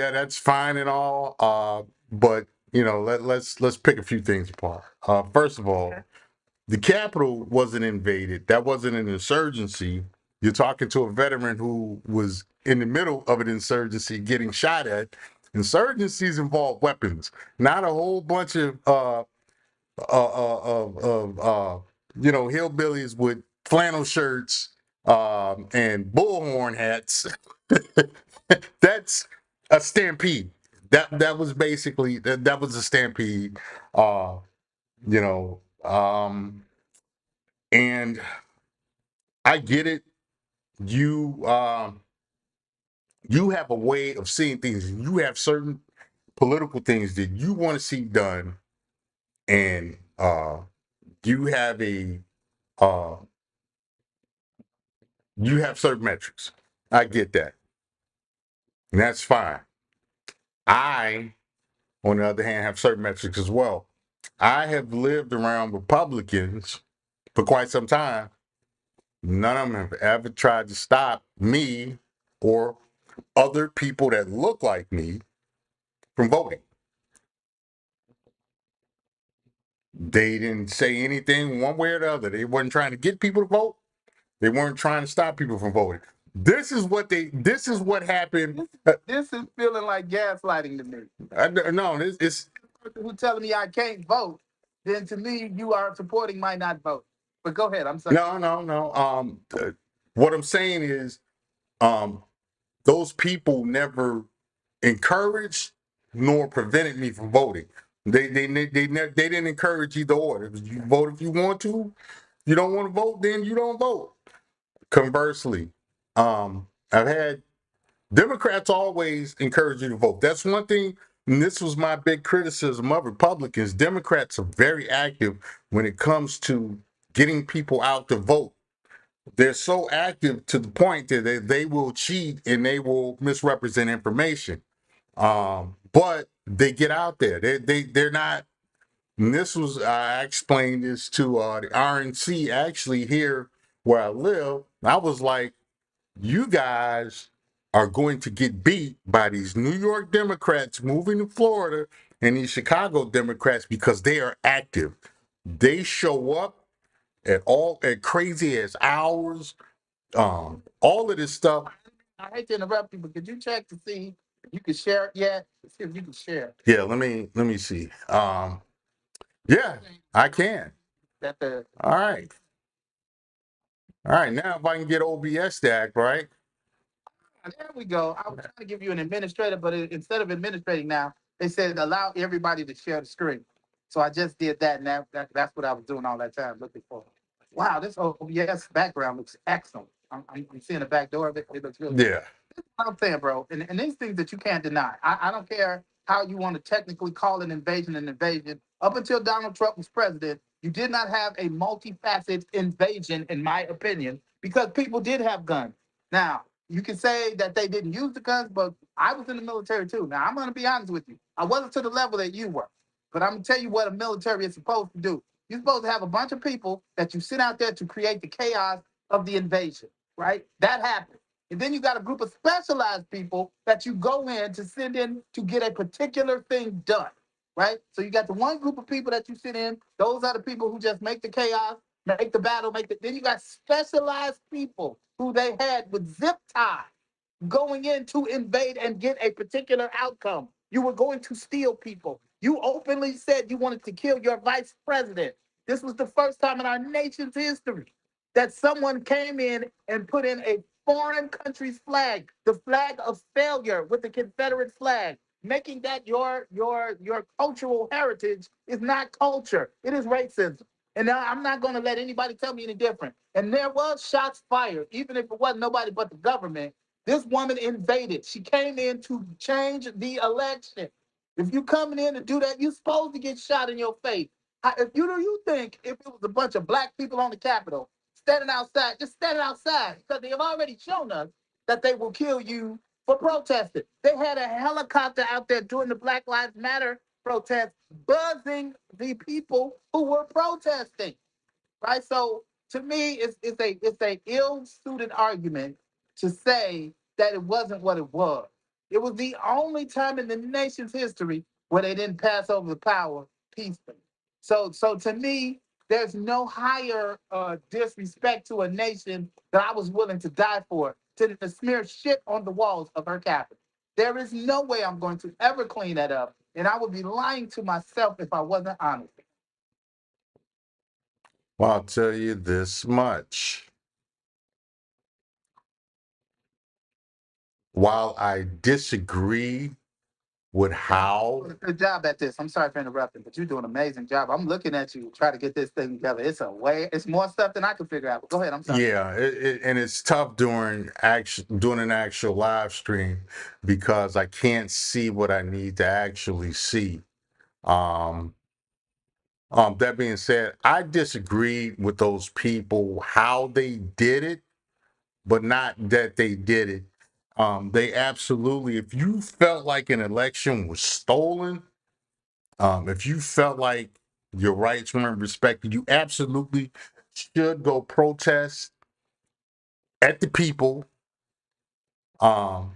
Yeah, that's fine and all. But let's pick a few things apart. First of all, The Capitol wasn't invaded. That wasn't an insurgency. You're talking to a veteran who was in the middle of an insurgency getting shot at. Insurgencies involve weapons, not a whole bunch of hillbillies with flannel shirts and bullhorn hats. That's a stampede. That was basically that was a stampede. Uh, you know, and I get it. You you have a way of seeing things. You have certain political things that you want to see done, and you have a uh, you have certain metrics. I get that, and that's fine. I, on the other hand, have certain metrics as well. I have lived around Republicans for quite some time. None of them have ever tried to stop me or other people that look like me from voting. They didn't say anything one way or the other. They weren't trying to get people to vote. They weren't trying to stop people from voting. This is what happened. This is feeling like gaslighting to me. No, it's Who telling me I can't vote, then to me you are supporting my not vote. But go ahead. I'm sorry. no. What I'm saying is, those people never encouraged nor prevented me from voting. They didn't encourage either or. It was, you vote if you want to. You don't want to vote, then you don't vote. Conversely, I've had Democrats always encourage you to vote. That's one thing, and this was my big criticism of Republicans. Democrats are very active when it comes to getting people out to vote. They're so active to the point that they will cheat and they will misrepresent information. But they get out there. They're not. And this was I explained this to the RNC actually here where I live. I was like, you guys are going to get beat by these New York Democrats moving to Florida and these Chicago Democrats because they are active. They show up at crazy as hours. All of this stuff. I hate to interrupt you, but could you check to see if you can share it yet? See if you can share Yeah, let me see. Yeah, I can. that the All right. All right. Now if I can get OBS to act right. there we go. I was trying to give you an administrator, but instead of administrating now, they said allow everybody to share the screen. So I just did that, and that's what I was doing all that time looking for. Wow, this OBS background looks excellent. I'm seeing the back door of it. It looks really good. Yeah. What I'm saying, bro, and these things that you can't deny. I don't care how you want to technically call an invasion an invasion. Up until Donald Trump was president, you did not have a multifaceted invasion, in my opinion, because people did have guns. Now, you can say that they didn't use the guns, but I was in the military too. Now, I'm going to be honest with you. I wasn't to the level that you were, but I'm going to tell you what a military is supposed to do. You're supposed to have a bunch of people that you send out there to create the chaos of the invasion, right? That happened. And then you got a group of specialized people that you go in to send in to get a particular thing done, right? So you got the one group of people that you send in. Those are the people who just make the chaos, make the battle, then you got specialized people who they had with zip ties going in to invade and get a particular outcome. You were going to steal people. You openly said you wanted to kill your vice president. This was the first time in our nation's history that someone came in and put in a foreign country's flag, the flag of failure with the Confederate flag. Making that your cultural heritage is not culture. It is racism. And now I'm not going to let anybody tell me any different. And there was shots fired, even if it wasn't nobody but the government. This woman invaded. She came in to change the election. If you coming in to do that, you're supposed to get shot in your face. If you think if it was a bunch of black people on the Capitol standing outside, just standing outside, because they have already shown us that they will kill you for protesting. They had a helicopter out there during the Black Lives Matter protest, buzzing the people who were protesting. Right? So to me, it's a ill-suited argument to say that it wasn't what it was. It was the only time in the nation's history where they didn't pass over the power peacefully. So to me, There's no higher disrespect to a nation that I was willing to die for, to smear shit on the walls of her capital. There is no way I'm going to ever clean that up, and I would be lying to myself if I wasn't honest. Well, I'll tell you this much. While I disagree with how, Doing a good job at this. I'm sorry for interrupting, but you're doing an amazing job. I'm looking at you try to get this thing together. It's more stuff than I can figure out. But go ahead. I'm sorry. yeah, and it's tough doing an actual live stream because I can't see what I need to actually see. Um, that being said, I disagree with those people how they did it, but not that they did it. They absolutely, if you felt like an election was stolen, if you felt like your rights weren't respected, you absolutely should go protest at the people um,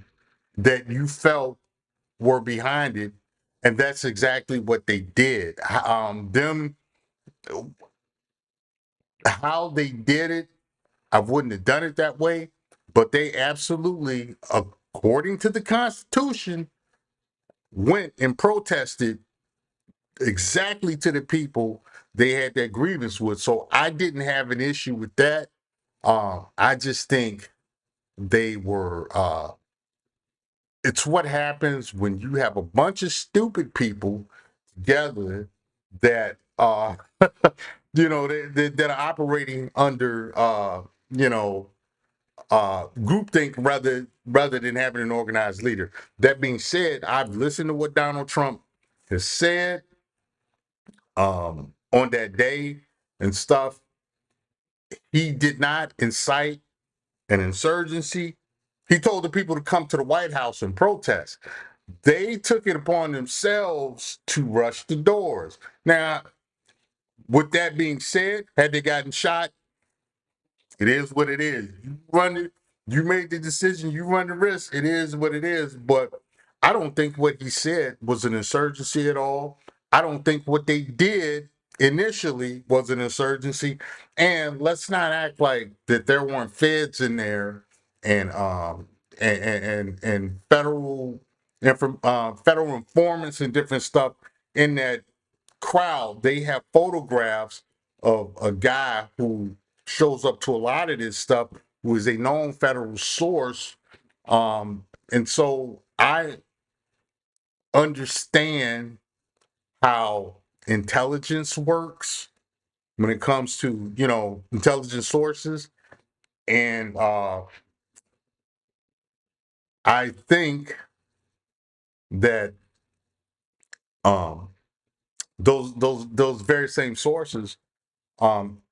that you felt were behind it, and that's exactly what they did. Them how they did it, I wouldn't have done it that way, but they absolutely, according to the Constitution, went and protested exactly to the people they had that grievance with. So I didn't have an issue with that. I just think they were. It's what happens when you have a bunch of stupid people together that that are operating under groupthink rather than having an organized leader. That being said, I've listened to what Donald Trump has said on that day and stuff. He did not incite an insurgency. He told the people to come to the White House and protest. They took it upon themselves to rush the doors. Now, with that being said, had they gotten shot, it is what it is. You run it, you made the decision, you run the risk. It is what it is. But I don't think what he said was an insurgency at all. I don't think what they did initially was an insurgency. And let's not act like that there weren't feds in there and federal informants and different stuff in that crowd. They have photographs of a guy who shows up to a lot of this stuff who is a known federal source. And so I understand how intelligence works when it comes to, intelligence sources. And I think that um, those very same sources um,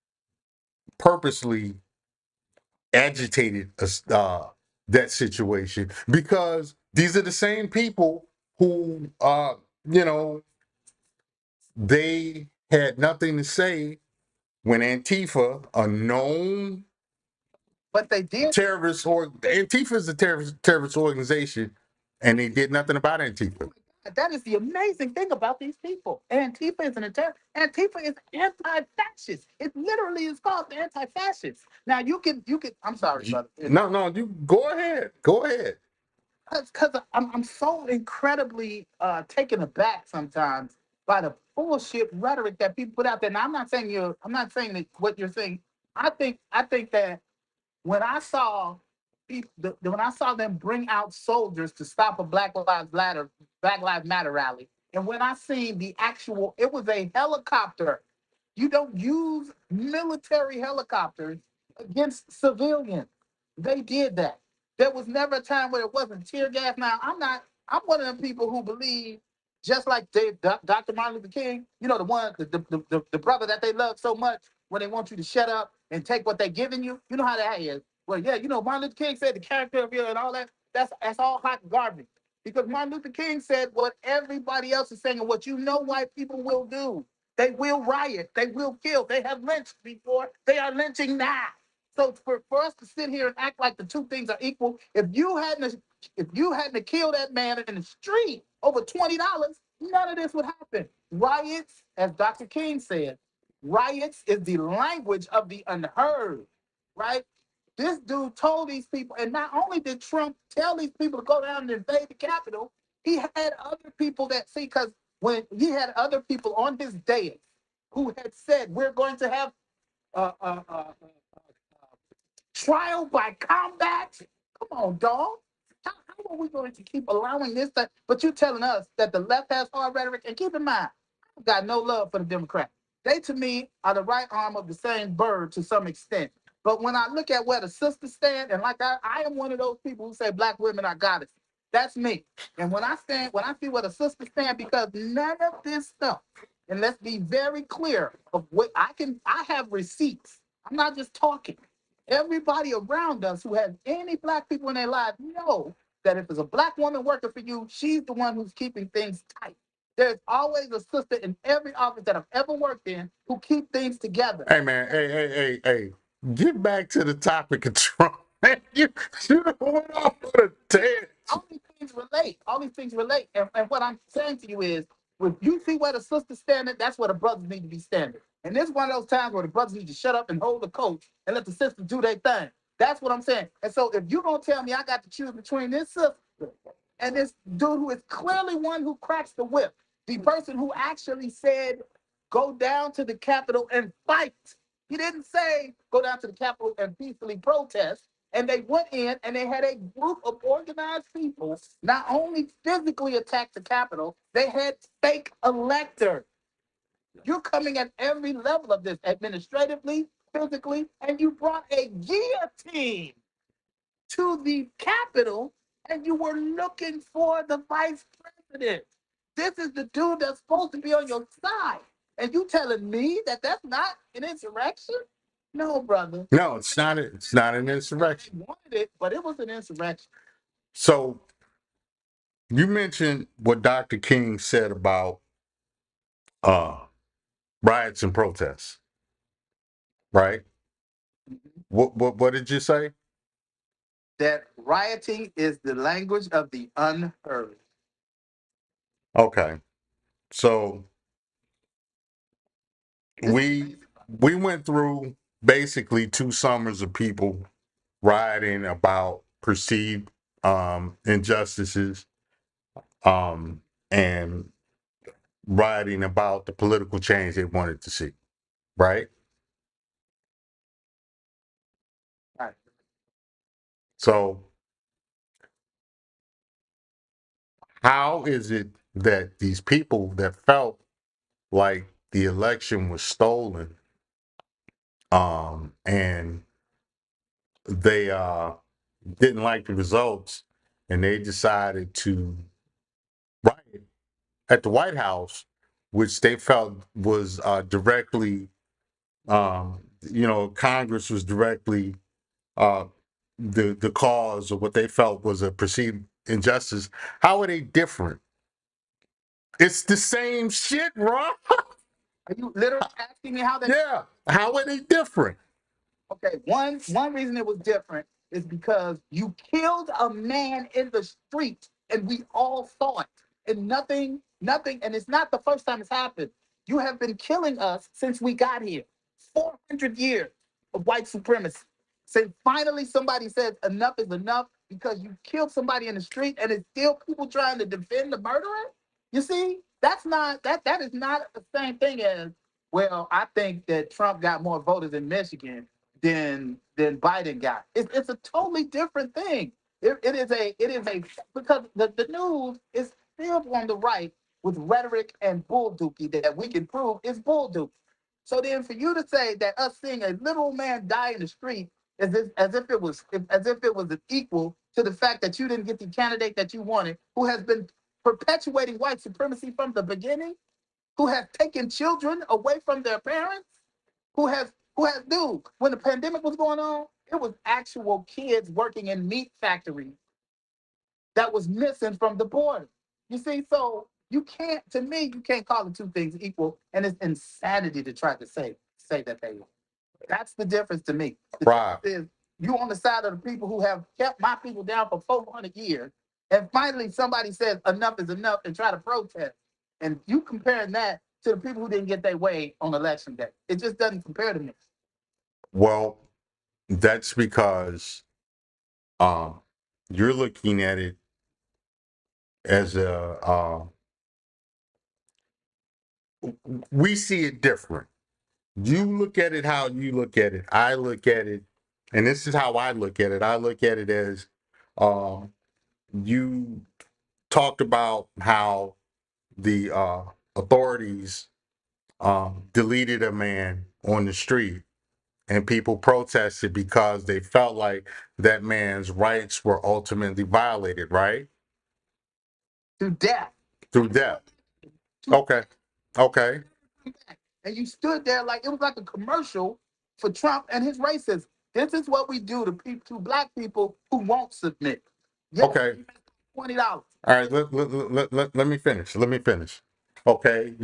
purposely agitated that situation because these are the same people who you know they had nothing to say when Antifa, a known But they did. Antifa is a terrorist organization, and they did nothing about Antifa. That is the amazing thing about these people. Antifa is Antifa is anti-fascist. It literally is called anti-fascist. Now you can. I'm sorry, brother. No, you go ahead. Go ahead. Because I'm so incredibly taken aback sometimes by the bullshit rhetoric that people put out there. Now I'm not saying that what you're saying. I think that when I saw when I saw them bring out soldiers to stop a Black Lives Matter rally, and when I seen it was a helicopter. You don't use military helicopters against civilians. They did that. There was never a time where it wasn't tear gas. Now, I'm one of them people who believe, just like Dr. Martin Luther King, the brother that they love so much, when they want you to shut up and take what they're giving you. You know how that is. Well, yeah, Martin Luther King said the character of you and all that, that's all hot garbage. Because Martin Luther King said what everybody else is saying and what white people will do. They will riot. They will kill. They have lynched before. They are lynching now. So for us to sit here and act like the two things are equal, if you hadn't killed that man in the street over $20, none of this would happen. Riots, as Dr. King said, Riots is the language of the unheard, right? This dude told these people, and not only did Trump tell these people to go down and invade the Capitol, he had other people that see, because when he had other people on his dais who had said, we're going to have uh, uh, uh, trial by combat. Come on, dog. How are we going to keep allowing this? But you're telling us that the left has hard rhetoric. And keep in mind, I've got no love for the Democrats. They, to me, are the right arm of the same bird to some extent. But when I look at where the sisters stand, and like I am one of those people who say black women are goddesses. That's me. And when I see where the sisters stand, because none of this stuff, and let's be very clear of what I have receipts. I'm not just talking. Everybody around us who has any black people in their lives know that if there's a black woman working for you, she's the one who's keeping things tight. There's always a sister in every office that I've ever worked in who keep things together. Hey man, hey. Get back to the topic of Trump. Man, you went off on a tangent. All these things relate. All these things relate. And what I'm saying to you is, if you see where the sister's standing, that's where the brothers need to be standing. And this is one of those times where the brothers need to shut up and hold the coach and let the sisters do their thing. That's what I'm saying. And so if you're going to tell me I got to choose between this sister and this dude who is clearly one who cracks the whip, the person who actually said, go down to the Capitol and fight. He didn't say, go down to the Capitol and peacefully protest. And they went in and they had a group of organized people not only physically attack the Capitol, they had fake electors. You're coming at every level of this, administratively, physically, and you brought a guillotine to the Capitol and you were looking for the vice president. This is the dude that's supposed to be on your side. And you telling me that that's not an insurrection? No, brother. No, it's not. It's not an insurrection. They wanted it, but it was an insurrection. So you mentioned what Dr. King said about uh, riots and protests, right? What did you say? That rioting is the language of the unheard. Okay, so we went through basically 2 summers of people rioting about perceived injustices, and rioting about the political change they wanted to see, right? Right. So how is it that these people that felt like the election was stolen, and they didn't like the results, and they decided to riot at the White House, which they felt was directly, Congress was directly uh, the cause of what they felt was a perceived injustice. How are they different? It's the same shit, bro. Are you literally asking me how that? Yeah. How are they different? Okay, one reason it was different is because you killed a man in the street and we all saw it. And nothing, and it's not the first time it's happened. You have been killing us since we got here. 400 years of white supremacy. Since finally somebody says enough is enough because you killed somebody in the street and it's still people trying to defend the murderer. You see, that is not the same thing as, well, I think that Trump got more voters in Michigan than Biden got. It's a totally different thing. It is a because the news is filled on the right with rhetoric and bull dookie that we can prove is bull dookie. So then for you to say that us seeing a little man die in the street as if it was an equal to the fact that you didn't get the candidate that you wanted, who has been perpetuating white supremacy from the beginning, who has taken children away from their parents, dude, when the pandemic was going on, it was actual kids working in meat factories that was missing from the border. You see, so to me, you can't call the two things equal, and it's insanity to try to say that they are. That's the difference to me. The Right. difference is you on the side of the people who have kept my people down for 400 years, and finally somebody says enough is enough and try to protest. And you comparing that to the people who didn't get their way on election day. It just doesn't compare to me. Well, that's because um, you're looking at it as we see it different. You look at it how you look at it. I look at it, and this is how I look at it. I look at it as you talked about how the authorities deleted a man on the street and people protested because they felt like that man's rights were ultimately violated, right? To death. Through death. Okay. Okay. And you stood there like it was like a commercial for Trump and his racism. This is what we do to people, to black people who won't submit. Yes, Okay. $20. All right. Let me finish. Let me finish. Okay.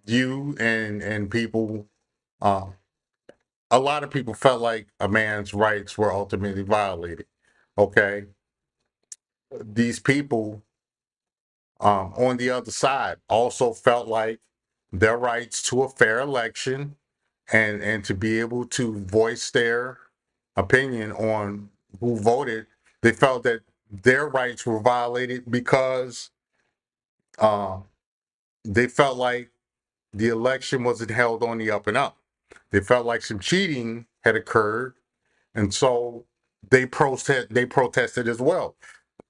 You and people, uh, a lot of people felt like a man's rights were ultimately violated. Okay. These people on the other side also felt like their rights to a fair election and to be able to voice their opinion on who voted, they felt that their rights were violated because uh, they felt like the election wasn't held on the up and up. They felt like some cheating had occurred, and so they protested as well.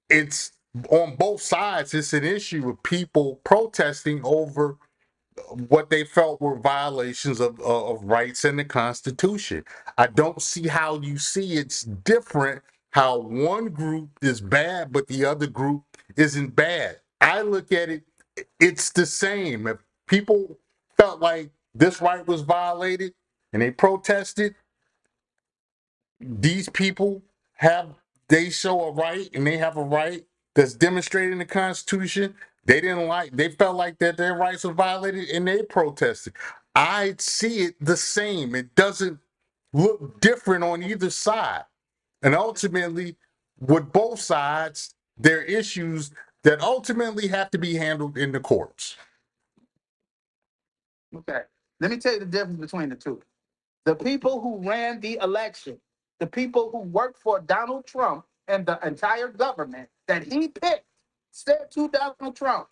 It's on both sides. It's an issue of people protesting over what they felt were violations of rights in the Constitution. I don't see how you see it's different, how one group is bad, but the other group isn't bad. I look at it, it's the same. If people felt like this right was violated and they protested, these people have they show a right and they have a right that's demonstrated in the Constitution. They felt like that their rights were violated and they protested. I see it the same. It doesn't look different on either side. And ultimately, with both sides, there are issues that ultimately have to be handled in the courts. Okay. Let me tell you the difference between the two. The people who ran the election, the people who worked for Donald Trump and the entire government that he picked, said to Donald Trump,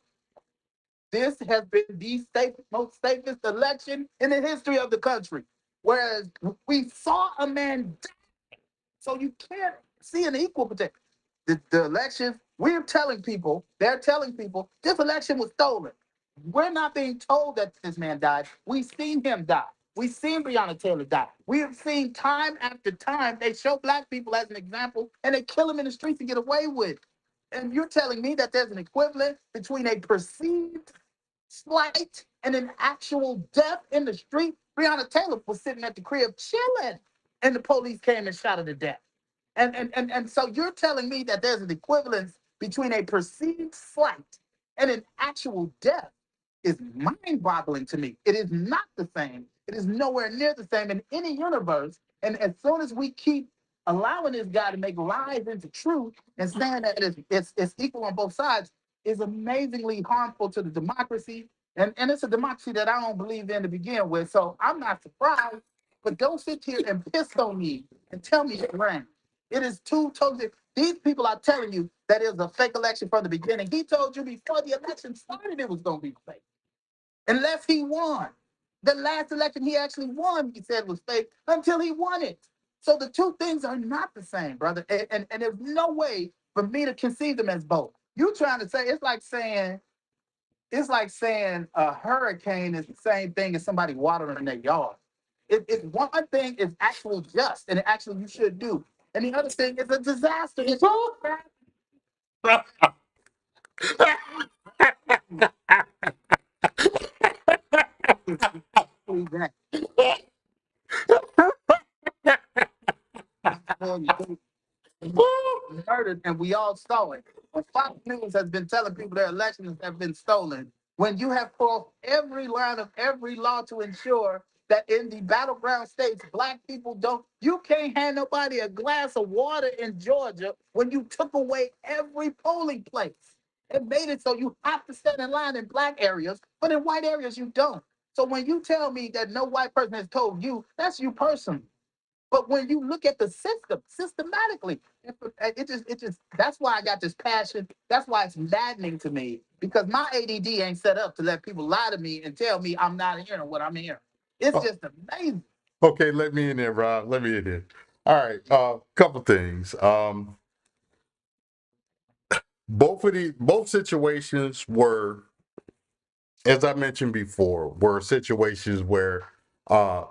this has been the most safest election in the history of the country. Whereas we saw a man die. So you can't see an equal protection. The election, they're telling people this election was stolen. We're not being told that this man died. We've seen him die. We've seen Breonna Taylor die. We have seen time after time they show black people as an example and they kill them in the streets to get away with it. And you're telling me that there's an equivalent between a perceived slight and an actual death in the street? Breonna Taylor was sitting at the crib chilling, and the police came and shot her to death. And so you're telling me that there's an equivalence between a perceived slight and an actual death is mind-boggling to me. It is not the same. It is nowhere near the same in any universe. And as soon as we keep allowing this guy to make lies into truth and saying that it's equal on both sides is amazingly harmful to the democracy. And it's a democracy that I don't believe in to begin with. So I'm not surprised. But don't sit here and piss on me and tell me it's wrong. It is two totally. These people are telling you that it was a fake election from the beginning. He told you before the election started it was going to be fake, unless he won. The last election he actually won, he said was fake until he won it. So the two things are not the same, brother. And there's no way for me to conceive them as both. You trying to say it's like saying a hurricane is the same thing as somebody watering their yard. It's one thing is actual just and actually you should do. And the other thing is a disaster. It's all bad. Murdered, and we all saw it. When Fox News has been telling people their elections have been stolen, when you have pulled every line of every law to ensure that in the battleground states, black people don't, you can't hand nobody a glass of water in Georgia when you took away every polling place. It made it so you have to stand in line in black areas, but in white areas you don't. So when you tell me that no white person has told you, that's you personally. But when you look at the system systematically, it just that's why I got this passion. That's why it's maddening to me because my ADD ain't set up to let people lie to me and tell me I'm not hearing what I'm hearing. It's just amazing. Okay, let me in there, Rob. Let me in there. All right, couple things. Both situations were, as I mentioned before, were situations where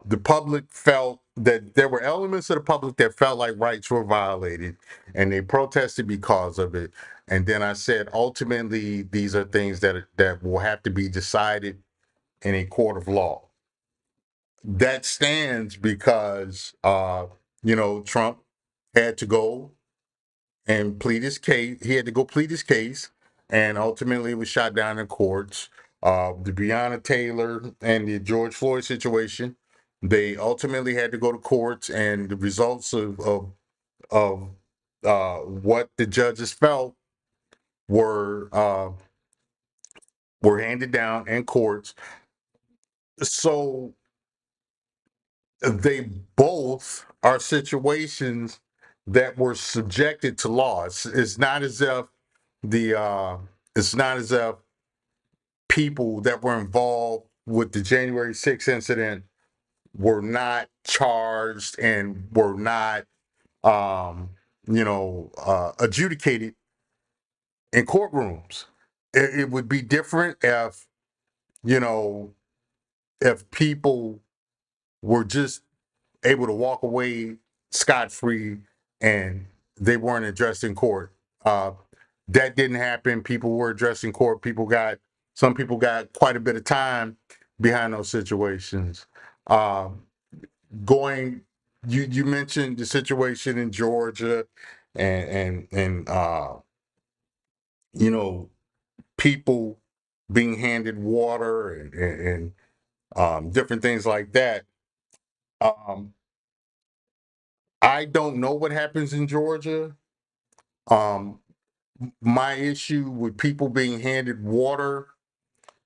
the public felt that there were elements of the public that felt like rights were violated, and they protested because of it. And then I said, ultimately, these are things that will have to be decided in a court of law. That stands because Trump had to go and plead his case. He had to go plead his case, and ultimately it was shot down in courts. The Breonna Taylor and the George Floyd situation, they ultimately had to go to courts, and the results of what the judges felt were were handed down in courts. So they both are situations that were subjected to law. It's not as if the it's not as if people that were involved with the January 6th incident were not charged and were not adjudicated in courtrooms. It would be different you know if people were just able to walk away scot-free and they weren't addressed in court. That didn't happen. People were addressed in court. Some people got quite a bit of time behind those situations. Uh, going, you mentioned the situation in Georgia, and you know people being handed water and different things like that. Um, I don't know what happens in Georgia. Um, my issue with people being handed water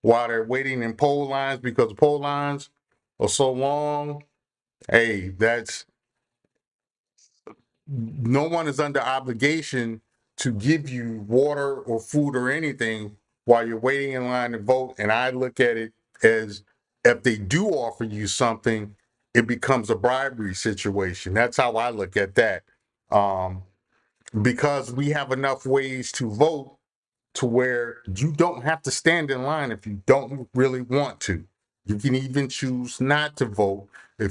while they're waiting in poll lines because the poll lines are so long. Hey, that's no one is under obligation to give you water or food or anything while you're waiting in line to vote. And I look at it as if they do offer you something, it becomes a bribery situation. That's how I look at that. Um, because we have enough ways to vote to where you don't have to stand in line if you don't really want to. You can even choose not to vote if